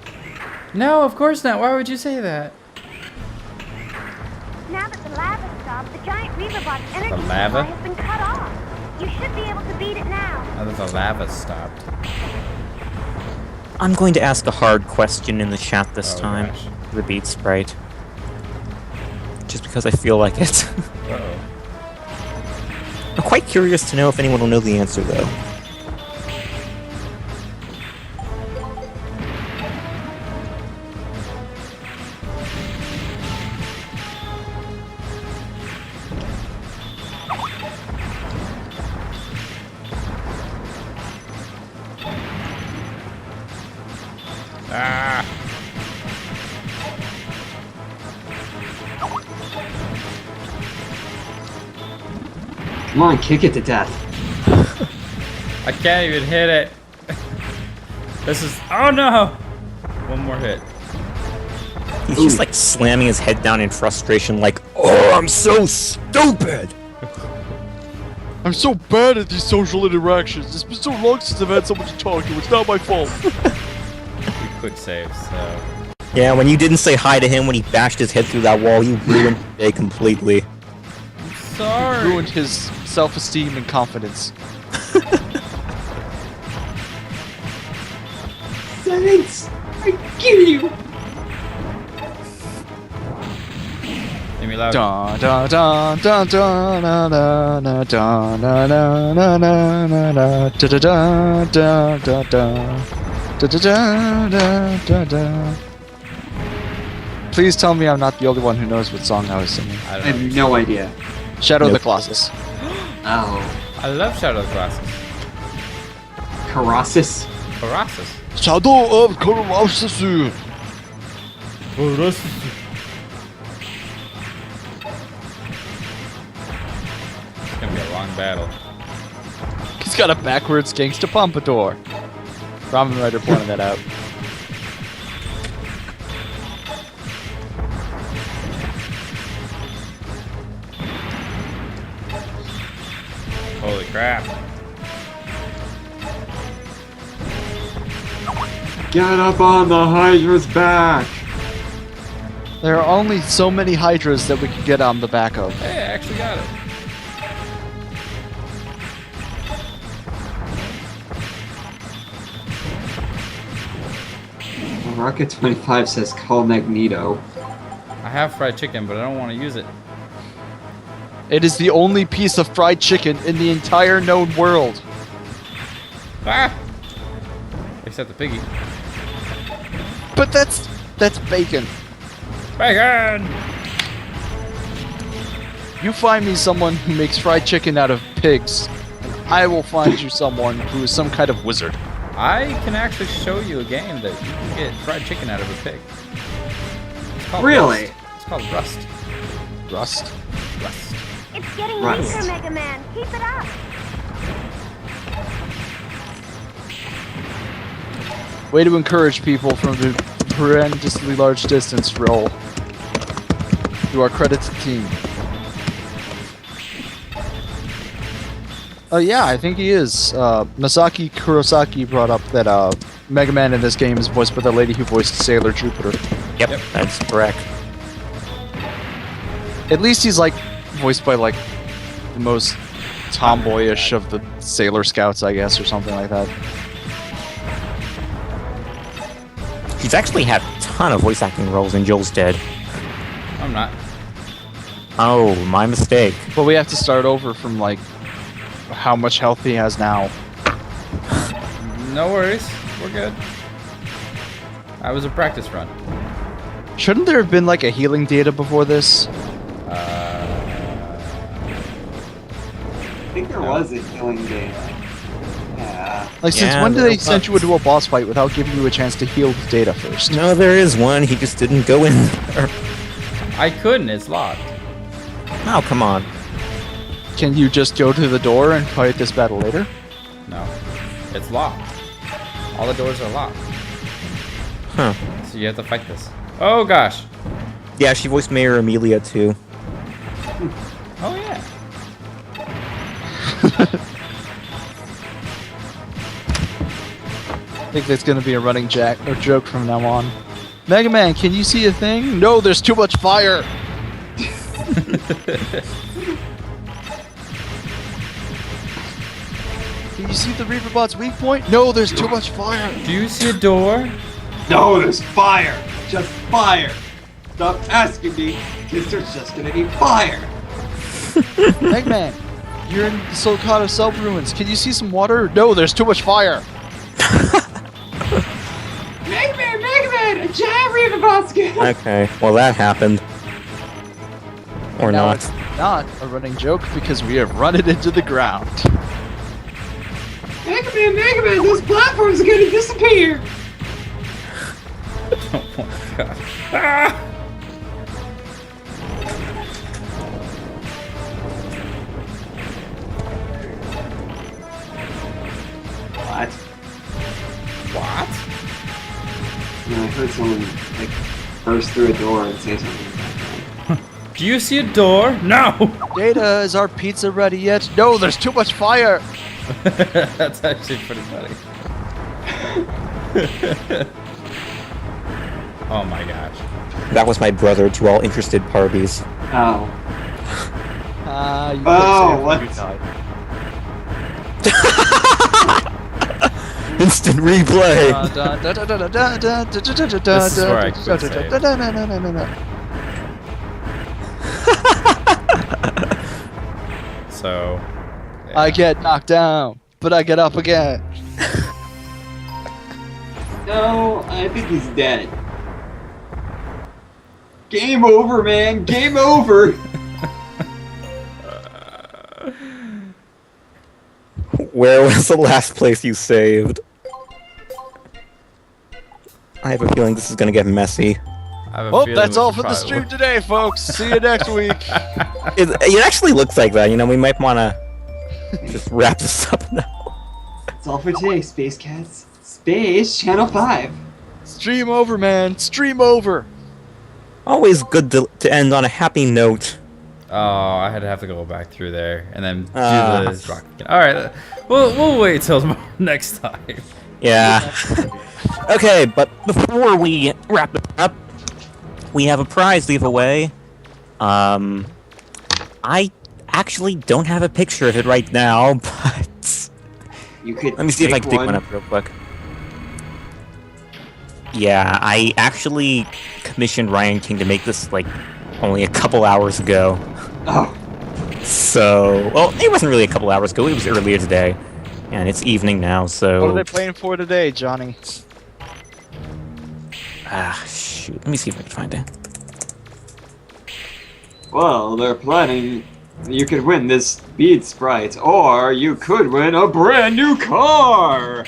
No, of course not. Why would you say that? Now that the lava stopped, the giant Reaverbot's energy lava? supply has been cut off. You should be able to beat it now. Now that the lava stopped. I'm going to ask a hard question in the chat this Oh, time. gosh. For the beat sprite. Just because I feel like it. Uh-oh. I'm quite curious to know if anyone will know the answer, though. Ah! Come on, kick it to death. I can't even hit it. This is. Oh no! One more hit. He's just like slamming his head down in frustration, like, oh, I'm so stupid! I'm so bad at these social interactions. It's been so long since I've had someone to talk to. It's not my fault. We quick save, so. Yeah, when you didn't say hi to him when he bashed his head through that wall, you ruined your day completely. Sorry! Ruined his self-esteem and confidence. Silence! I kill you! Give me loud. Dun dun dun dun dun dun dun dun dun dun dun dun dun dun dun dun dun dun. Please tell me I'm not the only one who knows what song I was singing. I I don't know. have no idea. Shadow of the Nope. Colossus. Oh. I love Shadow of the Colossus. Colossus? Colossus. Shadow of Colossus. It's gonna be a long battle. He's got a backwards gangsta pompadour. Ramen Rider pointed that out. Holy crap. Get up on the Hydra's back! There are only so many Hydras that we can get on the back of. Hey, I actually got it. Rocket 25 says call Magneto. I have fried chicken, but I don't want to use it. It is the only piece of fried chicken in the entire known world. Ah! Except the piggy. But that's bacon. Bacon! You find me someone who makes fried chicken out of pigs, and I will find you someone who is some kind of wizard. I can actually show you a game that you can get fried chicken out of a pig. It's called Really? Rust. It's called Rust. Rust? Rust. It's getting Rust. weaker, Mega Man. Keep it up. Way to encourage people from the horrendously large distance roll. To our credited team. Yeah, I think he is. Masaki Kurosaki brought up that Mega Man in this game is voiced by the lady who voiced Sailor Jupiter. Yep, that's correct. At least he's like voiced by like the most tomboyish of the Sailor Scouts, I guess, or something like that. He's actually had a ton of voice acting roles in Joel's Dead. I'm not. Oh, my mistake. But we have to start over from like how much health he has now. No worries. We're good. I was a practice run. Shouldn't there have been like a healing data before this? I think there was a healing data. Yeah. Like, since Yeah, when do there they send you into a boss fight without giving you a chance to heal the data first? No, there is one. He just didn't go in there. I couldn't. It's locked. Oh, come on. Can you just go to the door and fight this battle later? No. It's locked. All the doors are locked. Huh. So you have to fight this. Oh gosh. Yeah, she voiced Mayor Amelia, too. Oh yeah. I think that's gonna be a running joke from now on. Mega Man, can you see a thing? No, there's too much fire! Can you see the Reaperbot's weak point? No, there's too much fire! Do you see a door? No, there's fire! Just fire! Stop asking me, because there's just gonna be fire! Mega Man, you're in the Kada Self Ruins. Can you see some water? No, there's too much fire! Megaman! A giant Reaperbot's gonna... Okay, well, that happened. Or Now not. it's not a running joke because we have run it into the ground. Megaman, those platforms are gonna disappear! Oh my god. Ah! What? What? I heard someone, like, burst through a door and say something like that. Do you see a door? No! Data, is our pizza ready yet? No, there's too much fire! That's actually pretty funny. Oh my gosh. That was my brother to all interested parties. Oh. You Oh, what? You died. Instant replay! This is where I quit save. So... yeah. I get knocked down, but I get up again. No, I think he's dead. Game over, man! Game over! Where was the last place you saved? I have a feeling this is gonna get messy. I have a Well, feeling that's we all should for the probably- stream today, folks. See you next week. It actually looks like that, you know, we might wanna just wrap this up now. That's all for today, Space Cats. Space Channel 5. Stream over, man. Stream over. Always good to end on a happy note. Oh, I had to have to go back through there and then do this rock again. Alright, we'll wait till next time. Yeah. Okay, but before we wrap it up, we have a prize giveaway. I actually don't have a picture of it right now, but You could let me see if I make can dig one up real quick. Yeah, I actually commissioned Ryan King to make this like only a couple hours ago. Oh. So, well, it wasn't really a couple hours ago. It was earlier today, and it's evening now. So, What are they playing for today, Johnny? shoot. Let me see if I can find it. Well, they're planning. You could win this bead sprite, or you could win a brand new car.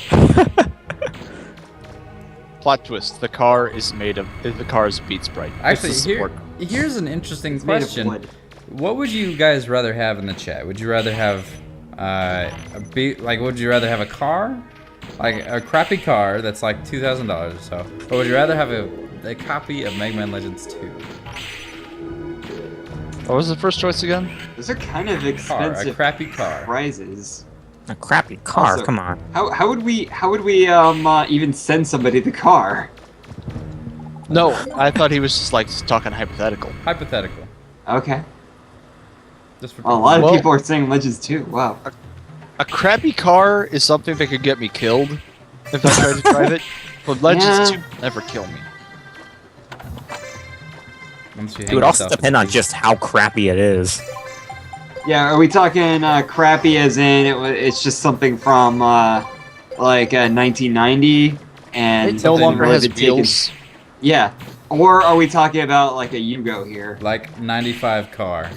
Plot twist: the car is made of Beat Sprite. Actually, here's an interesting question. What would you guys rather have in the chat? Would you rather have would you rather have a car? Like a crappy car that's like $2,000 or so? Or would you rather have a copy of Mega Man Legends 2? What was the first choice again? Those are kind of expensive. A crappy car. Prizes. A crappy car, Also, come on. How would we even send somebody the car? No, I thought he was just like talking hypothetical. Hypothetical. Okay. Just for Well, a lot of Well- people are saying Legends 2. Wow. A crappy car is something that could get me killed if I tried to drive it, but Legends 2 will never kill me. It would also depend on just how crappy it is. Yeah, are we talking crappy as in it's just something from like 1990 and It no something longer really has been taken- wheels. Yeah. Or are we talking about like a Yugo here? Like 95 car.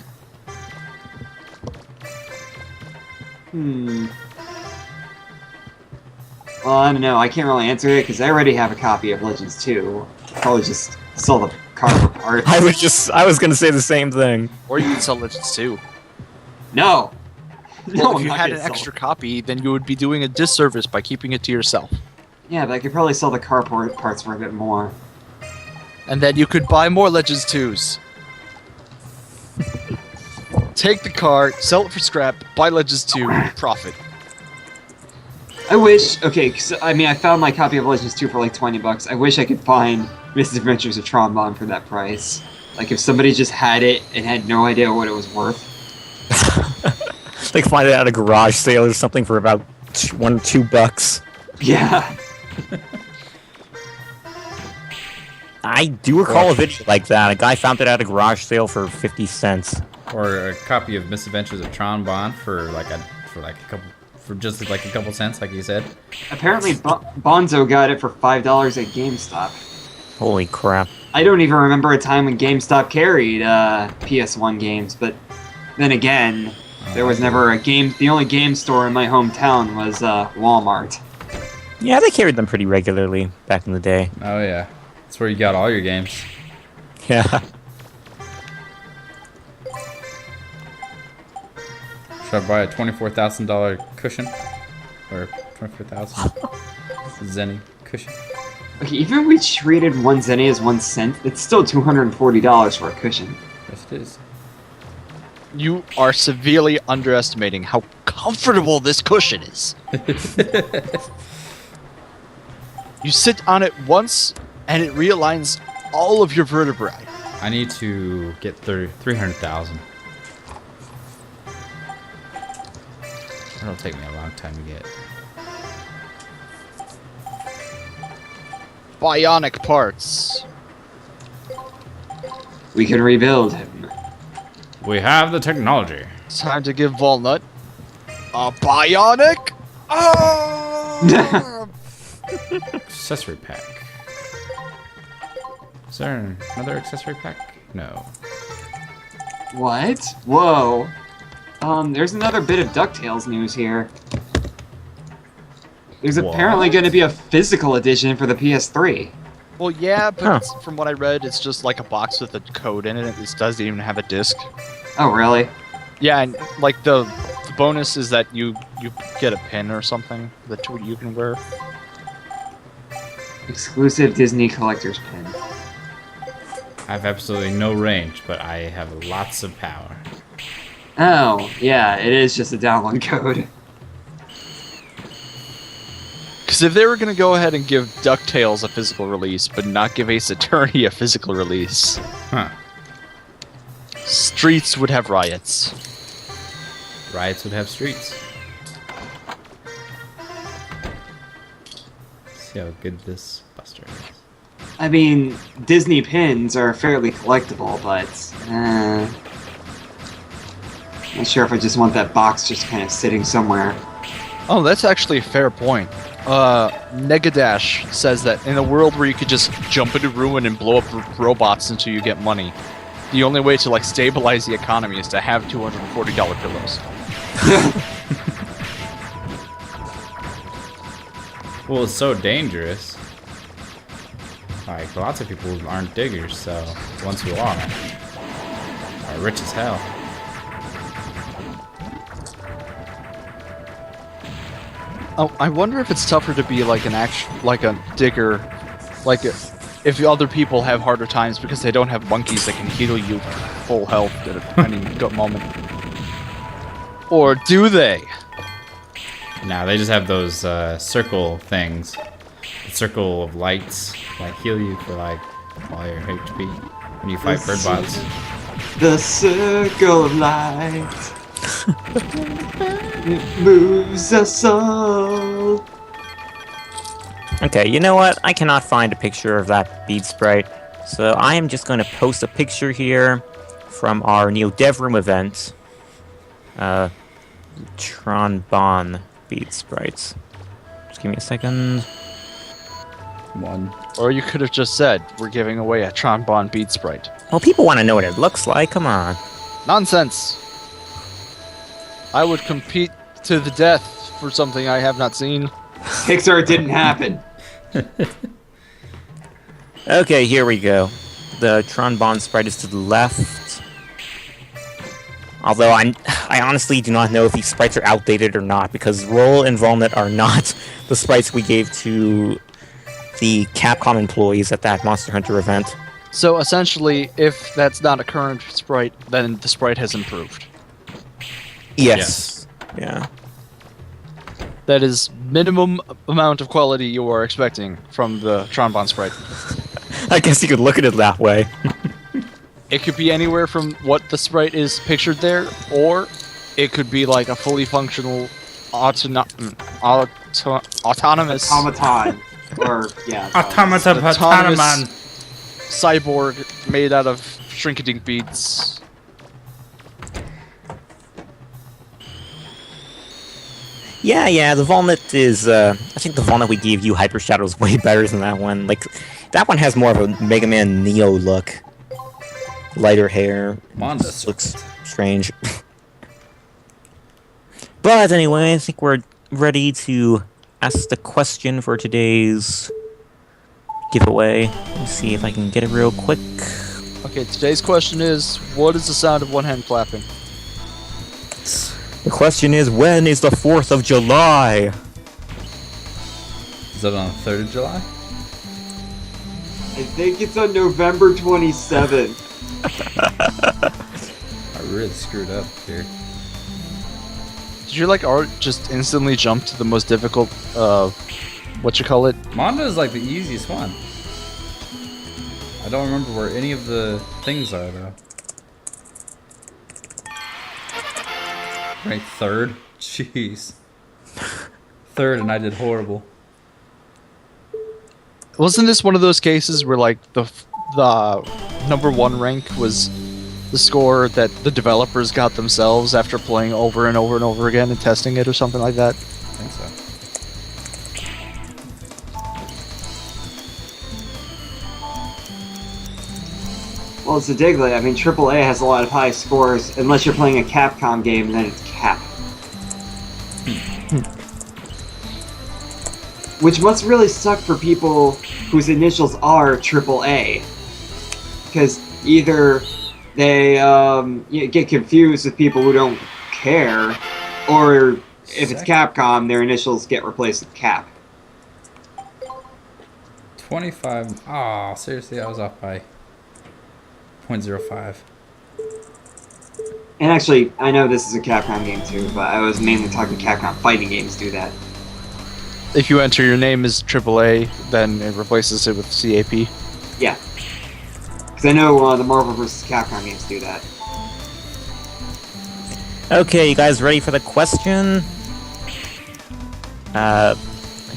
Well, I don't know. I can't really answer it because I already have a copy of Legends 2. Probably just sell the car for parts. I was gonna say the same thing. Or you could sell Legends 2. No. Well, I'm if you not had gonna an sell extra copy, then you would be doing a disservice by keeping it to yourself. Yeah, but I could probably sell the car parts for a bit more. And then you could buy more Legends 2s. Take the car, sell it for scrap, buy Legends 2, profit. I wish. Okay, 'cause, I mean, I found my copy of Legends 2 for like $20. I wish I could find Misadventures of Trombone for that price. Like, if somebody just had it and had no idea what it was worth. Like find it at a garage sale or something for about $2. Yeah. I do recall a video like that. A guy found it at a garage sale for 50 cents. Or a copy of Misadventures of Tron Bond for just like a couple cents, like you said. Apparently, Bonzo got it for $5 at GameStop. Holy crap. I don't even remember a time when GameStop carried PS1 games, but then again, there was never a game. The only game store in my hometown was Walmart. Yeah, they carried them pretty regularly back in the day. Oh yeah, that's where you got all your games. Yeah. Should I buy a $24,000 cushion? Or 24,000 Zenny cushion? Okay, even if we treated one zenny as 1 cent, it's still $240 for a cushion. Yes, it is. You are severely underestimating how comfortable this cushion is. You sit on it once, and it realigns all of your vertebrae. I need to get 300,000. That'll take me a long time to get. Bionic parts. We can rebuild him. We have the technology. Time to give Walnut a bionic. Oh! Accessory pack. Is there another accessory pack? No. What? Whoa. There's another bit of DuckTales news here. There's apparently going to be a physical edition for the PS3. Well, yeah, but from what I read, it's just like a box with a code in it. It doesn't even have a disc. Oh, really? Yeah, and like the bonus is that you get a pin or something that you can wear. Exclusive Disney collector's pin. I have absolutely no range, but I have lots of power. Oh, yeah, it is just a download code. Because if they were going to go ahead and give DuckTales a physical release, but not give Ace Attorney a physical release, streets would have riots. Riots would have streets. See how good this Buster is. I mean, Disney pins are fairly collectible, but Not sure if I just want that box just kind of sitting somewhere. Oh, that's actually a fair point. Negadash says that in a world where you could just jump into ruin and blow up robots until you get money, the only way to like stabilize the economy is to have $240 pillows. Well, it's so dangerous. Like, lots of people aren't diggers, so ones who are rich as hell. Oh, I wonder if it's tougher to be like like a digger, if other people have harder times because they don't have monkeys that can heal you full health at any good moment. Or do they? Nah, they just have those circle things. The circle of lights, like heal you for like all your HP when you fight bird bots. The circle of light. It moves us all. Okay, you know what? I cannot find a picture of that bead sprite, so I am just going to post a picture here from our new dev room event. Tron Bon bead sprites. Just give me a second. One. Or you could have just said, we're giving away a Trombone bead sprite. Well, people want to know what it looks like. Come on. Nonsense! I would compete to the death for something I have not seen. Pixar didn't happen. Okay, here we go. The Tron Bon sprite is to the left. Although I honestly do not know if these sprites are outdated or not, because Roll and Volnut are not the sprites we gave to the Capcom employees at that Monster Hunter event. So essentially, if that's not a current sprite, then the sprite has improved. Yes. Yeah. That is minimum amount of quality you are expecting from the Trombone sprite. I guess you could look at it that way. It could be anywhere from what the sprite is pictured there, or it could be like a fully functional autonomous Automaton. Or, yeah. autonomous cyborg made out of shrinkadink beads. Yeah, the Volnut is, I think the Volnut we gave you, Hyper Shadow, is way better than that one. Like, that one has more of a Mega Man Neo look. Lighter hair. Mondas looks strange. But anyway, I think we're ready to ask the question for today's giveaway. Let me see if I can get it real quick. Okay, today's question is, what is the sound of one hand clapping? The question is, when is the 4th of July? Is that on the 3rd of July? I think it's on November 27th. I really screwed up here. Did your like art just instantly jump to the most difficult, whatchamacallit? Mondo is like the easiest one. I don't remember where any of the things are though. Right, 3rd? Jeez. 3rd and I did horrible. Wasn't this one of those cases where like the number 1 rank was the score that the developers got themselves after playing over and over and over again and testing it or something like that? I think so. Well, it's a Diglett. I mean, AAA has a lot of high scores, unless you're playing a Capcom game, and then it's Cap. Which must really suck for people whose initials are AAA. Because either they get confused with people who don't care, or if it's Capcom, their initials get replaced with Cap. 25. Aw, seriously, I was off by 0.05. And actually, I know this is a Capcom game too, but I was mainly talking Capcom fighting games do that. If you enter your name as AAA, then it replaces it with CAP. Yeah. Because I know the Marvel vs. Capcom games do that. Okay, you guys ready for the question? I'm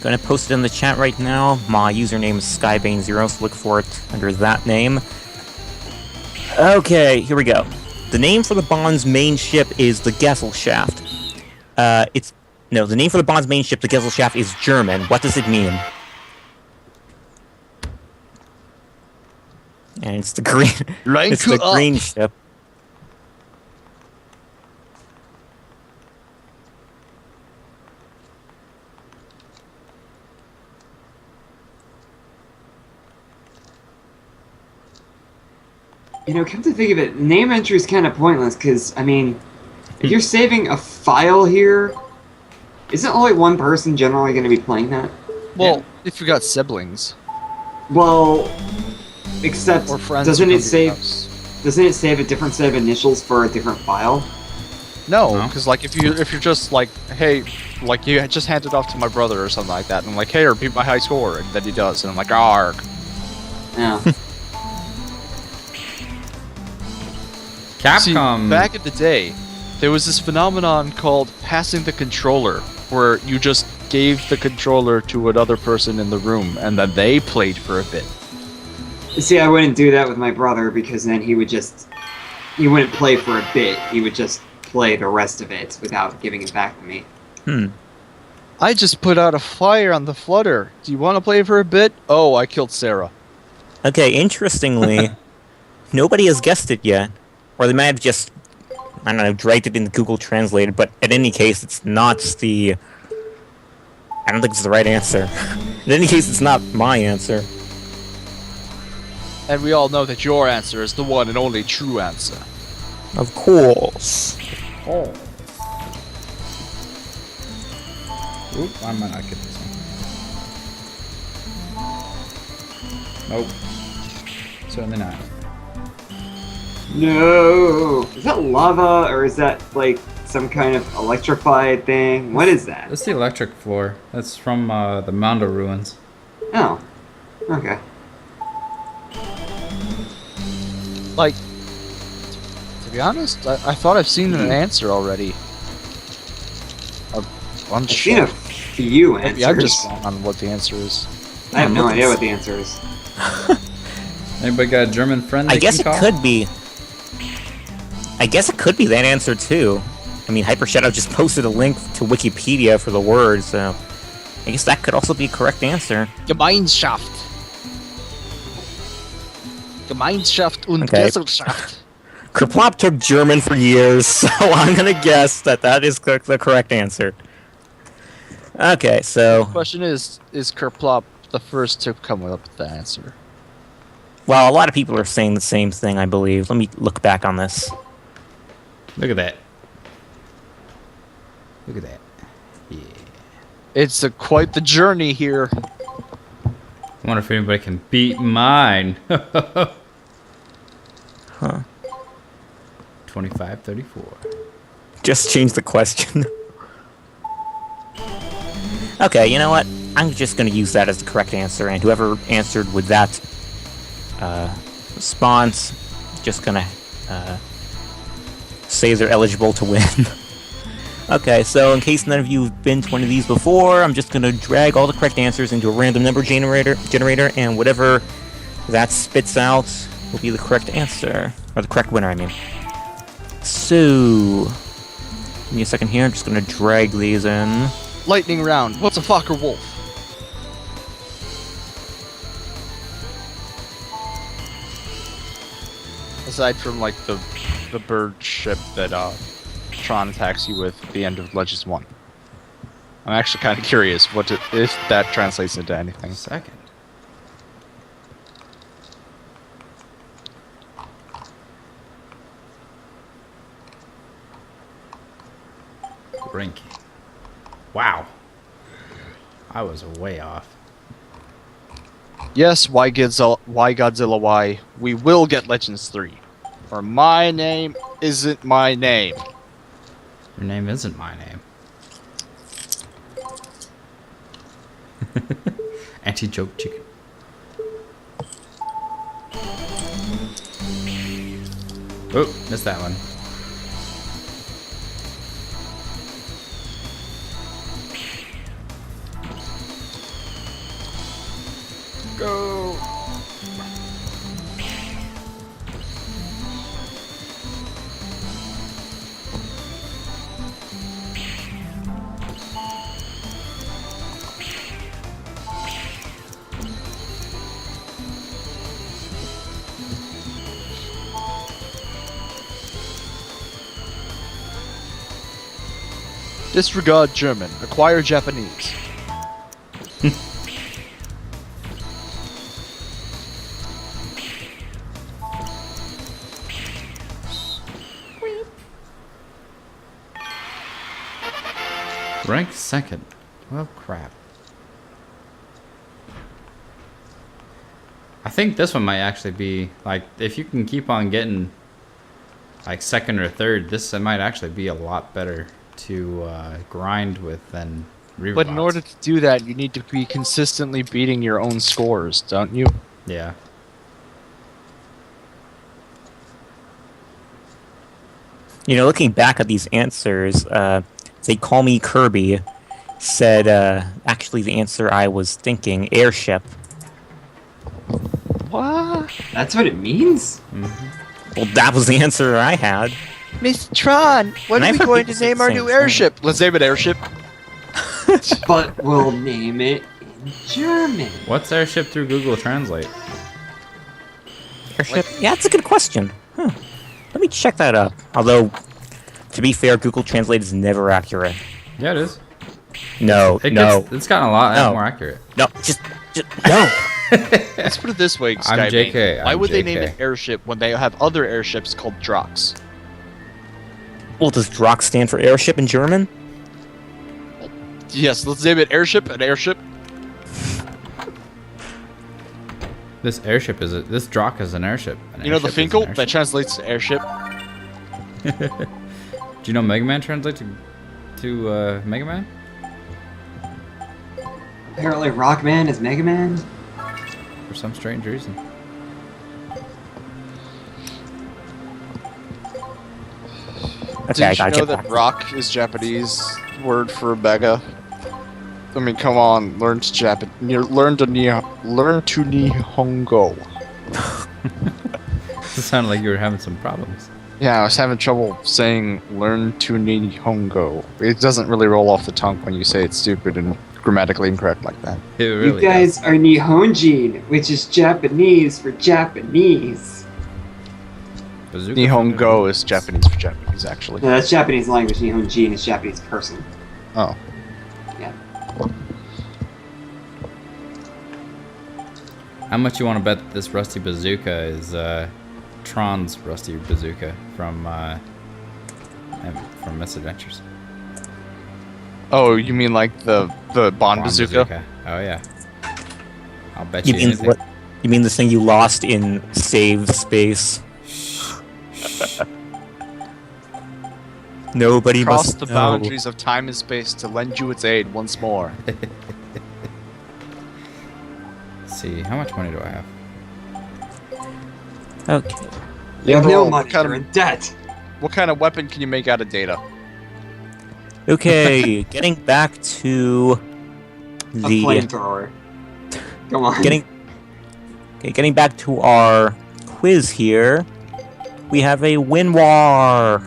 gonna post it in the chat right now. My username is Skybane0, so look for it under that name. Okay, here we go. The name for the Bond's main ship is the Gesellschaft. The name for the Bond's main ship, the Gesellschaft, is German. What does it mean? And it's the green. It's the green ship. You know, come to think of it, name entry is kind of pointless, because, I mean, if you're saving a file here, isn't only one person generally going to be playing that? Well, if you got siblings. Well, except, Or friends doesn't who it come to your save... house. Doesn't it save a different set of initials for a different file? No, because like if you're just like, hey, like you just hand it off to my brother or something like that, and I'm like, hey, repeat my high score, and then he does, and I'm like, arg. Yeah. See, Capcom. back in the day, there was this phenomenon called passing the controller, where you just gave the controller to another person in the room, and then they played for a bit. See, I wouldn't do that with my brother, because then he wouldn't play for a bit, he would just play the rest of it without giving it back to me. I just put out a fire on the flutter. Do you want to play for a bit? Oh, I killed Sarah. Okay, interestingly, nobody has guessed it yet. Or they might have just, I don't know, dragged it into Google Translate, but in any case, it's not the... I don't think it's the right answer. In any case, it's not my answer. And we all know that your answer is the one and only true answer. Of course. Oh. Oop, I might not get this one. Nope. Certainly not. No! Is that lava, or is that, like, some kind of electrified thing? What is that? That's the electric floor. That's from the Mondo ruins. Oh. Okay. Like, to be honest, I thought I've seen an answer already. A bunch. I've seen a few answers. Maybe I'm just wrong on what the answer is. I have no idea what the answer is. Anybody got a German friend? I they guess can it call? could be. I guess it could be that answer too. I mean, Hyper Shadow just posted a link to Wikipedia for the word, so I guess that could also be a correct answer. Gemeinschaft. Gemeinschaft und Okay. Gesellschaft. Kerplop took German for years, so I'm gonna guess that is the correct answer. Okay, so The question is Kerplop the first to come up with the answer? well, a lot of people are saying the same thing, I believe. Let me look back on this. Look at that. Look at that. Yeah. It's quite the journey here. I wonder if anybody can beat mine. Huh. 25-34. Just change the question. Okay, you know what? I'm just gonna use that as the correct answer, and whoever answered with that response, just gonna say they're eligible to win. Okay, so in case none of you have been to one of these before, I'm just gonna drag all the correct answers into a random number generator, and whatever that spits out will be the correct answer, or the correct winner, I mean. So, give me a second here. I'm just gonna drag these in. Lightning round. What's a Fokker wolf? Aside from like the bird ship that Tron attacks you with at the end of Legends 1. I'm actually kind of curious if that translates into anything. Second. Ranking. Wow. I was way off. Yes, why Godzilla why? We will get Legends 3. For my name isn't my name. Your name isn't my name. Anti-joke chicken. Oh, missed that one. Go! Disregard German. Acquire Japanese. Rank second. Well, crap. I think this one might actually be, like, if you can keep on getting, like, second or third, this might actually be a lot better to grind with than Reaver But in bots. order to do that, you need to be consistently beating your own scores, don't you? Yeah. You know, looking back at these answers, they call me Kirby. Said, actually, the answer I was thinking, airship. What? That's what it means? Well, that was the answer I had. Miss Tron, when And are I've we heard going people to say name the our same new thing. airship? Let's name it Airship. But we'll name it in German. What's airship through Google Translate? Airship? Yeah, that's a good question. Huh. Let me check that up. Although, to be fair, Google Translate is never accurate. Yeah, it is. No, no, It's gotten a lot No. more accurate. no, just no. Let's put it this way, I'm Skybane. JK, Why I'm would they name JK. it Airship when they have other airships called Drox? Well, does Drock stand for airship in German? Yes, let's name it Airship, an airship. This airship is this Drock is an airship. An You know the airship is an Finkel? airship. That translates to airship. Do you know Megaman translates to Megaman? Apparently Rockman is Megaman. For some strange reason. Okay, I Did you gotta know get that back. rock is Japanese word for mega? I mean, come on, learn to Nihongo. It sounded like you were having some problems. Yeah, I was having trouble saying learn to Nihongo. It doesn't really roll off the tongue when you say it's stupid and grammatically incorrect like that. It really You guys are Nihonjin, which is Japanese for Japanese. does. Bazooka Nihongo is Japanese for Japanese, actually. No, that's Japanese language. Nihonjin is Japanese person. Oh. Yeah. How much you want to bet that this rusty bazooka is Tron's rusty bazooka from Misadventures? Oh, you mean like the Bond Bond bazooka? Oh yeah. I'll bet You you mean anything. what? You mean this thing you lost in save space? Nobody Cross must the know. boundaries of time and space to lend you its aid once more. Let's see, how much money do I have? Okay. You have no Overall, money. kind You're of- in debt. What kind of weapon can you make out of data? Okay, getting back to A the flamethrower. Come on. getting back to our quiz here. We have a win war.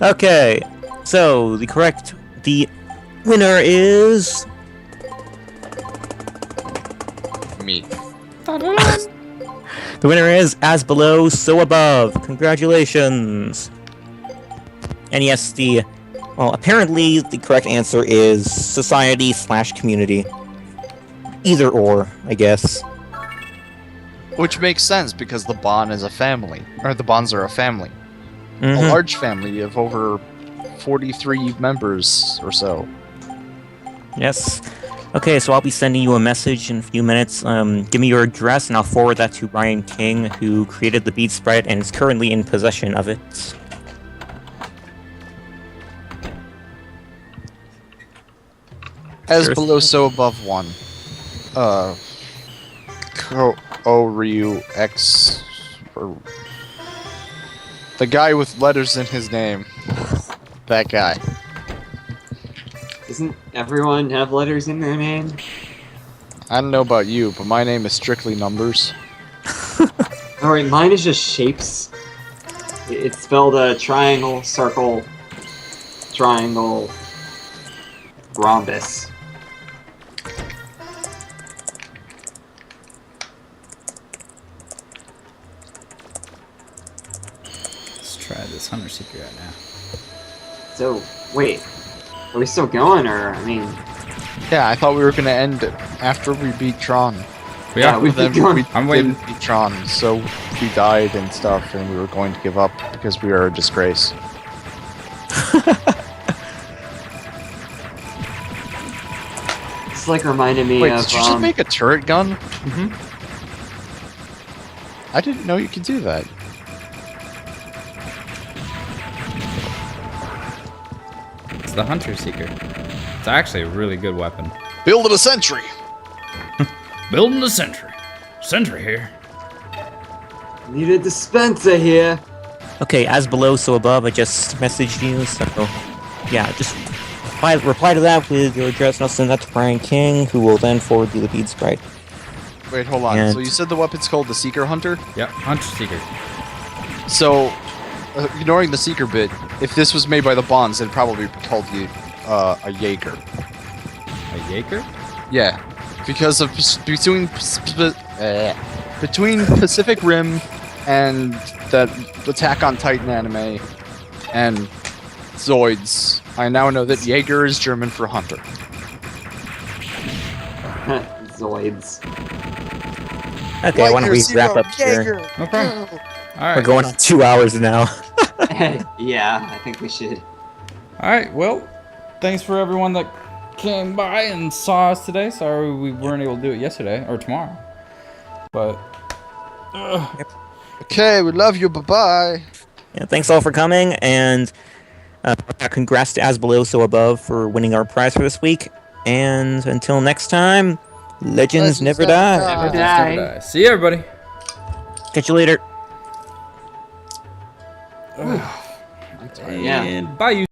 Okay, so the winner is Me. the winner is as below, so above. Congratulations. And yes, apparently the correct answer is society/community. Either or, I guess. Which makes sense because the Bond is a family, or the Bonds are a family, a Mhm. large family of over 43 members or so. Yes. Okay, so I'll be sending you a message in a few minutes. Give me your address, and I'll forward that to Ryan King, who created the beat sprite and is currently in possession of it. As Sure. below, so above one. Ryu X. Or the guy with letters in his name. That guy. Doesn't everyone have letters in their name? I don't know about you, but my name is strictly numbers. Alright, mine is just shapes. It's spelled triangle, circle, triangle, rhombus. Let's try this hunter secret right now. So, wait. Are we still going, or, I mean... Yeah, I thought we were gonna end it after we beat Tron. Yeah, we've Then been going. we I'm waiting. didn't beat Tron, so we died and stuff, and we were going to give up because we are a disgrace. It's like reminded me Wait, of, did you just make a turret gun? I didn't know you could do that. It's the Hunter Seeker. It's actually a really good weapon. Build it a sentry! Building a sentry. Sentry here. Need a dispenser here. Okay, as below, so above. I just messaged you, so yeah, just reply to that with your address, and I'll send that to Brian King, who will then forward you the bead sprite. Wait, hold on. And- So you said the weapon's called the Seeker Hunter? Yep, Hunter Seeker. So, ignoring the Seeker bit, if this was made by the Bonds, it'd probably be called a Jaeger. A Jaeger? Yeah, because of between Pacific Rim and that Attack on Titan anime and Zoids, I now know that Jaeger is German for hunter. Zoids. Okay, why don't we wrap up here? No problem. Alright. We're going on 2 hours now. Yeah, I think we should. Alright, well, thanks for everyone that came by and saw us today. Sorry we weren't able to do it yesterday or tomorrow. But Okay, we love you. Bye bye. Yeah, thanks all for coming, and congrats to As Below, So Above for winning our prize for this week. And until next time, Legends never die. Never die. never die. See you, everybody. Catch you later. Yeah. And bye, you.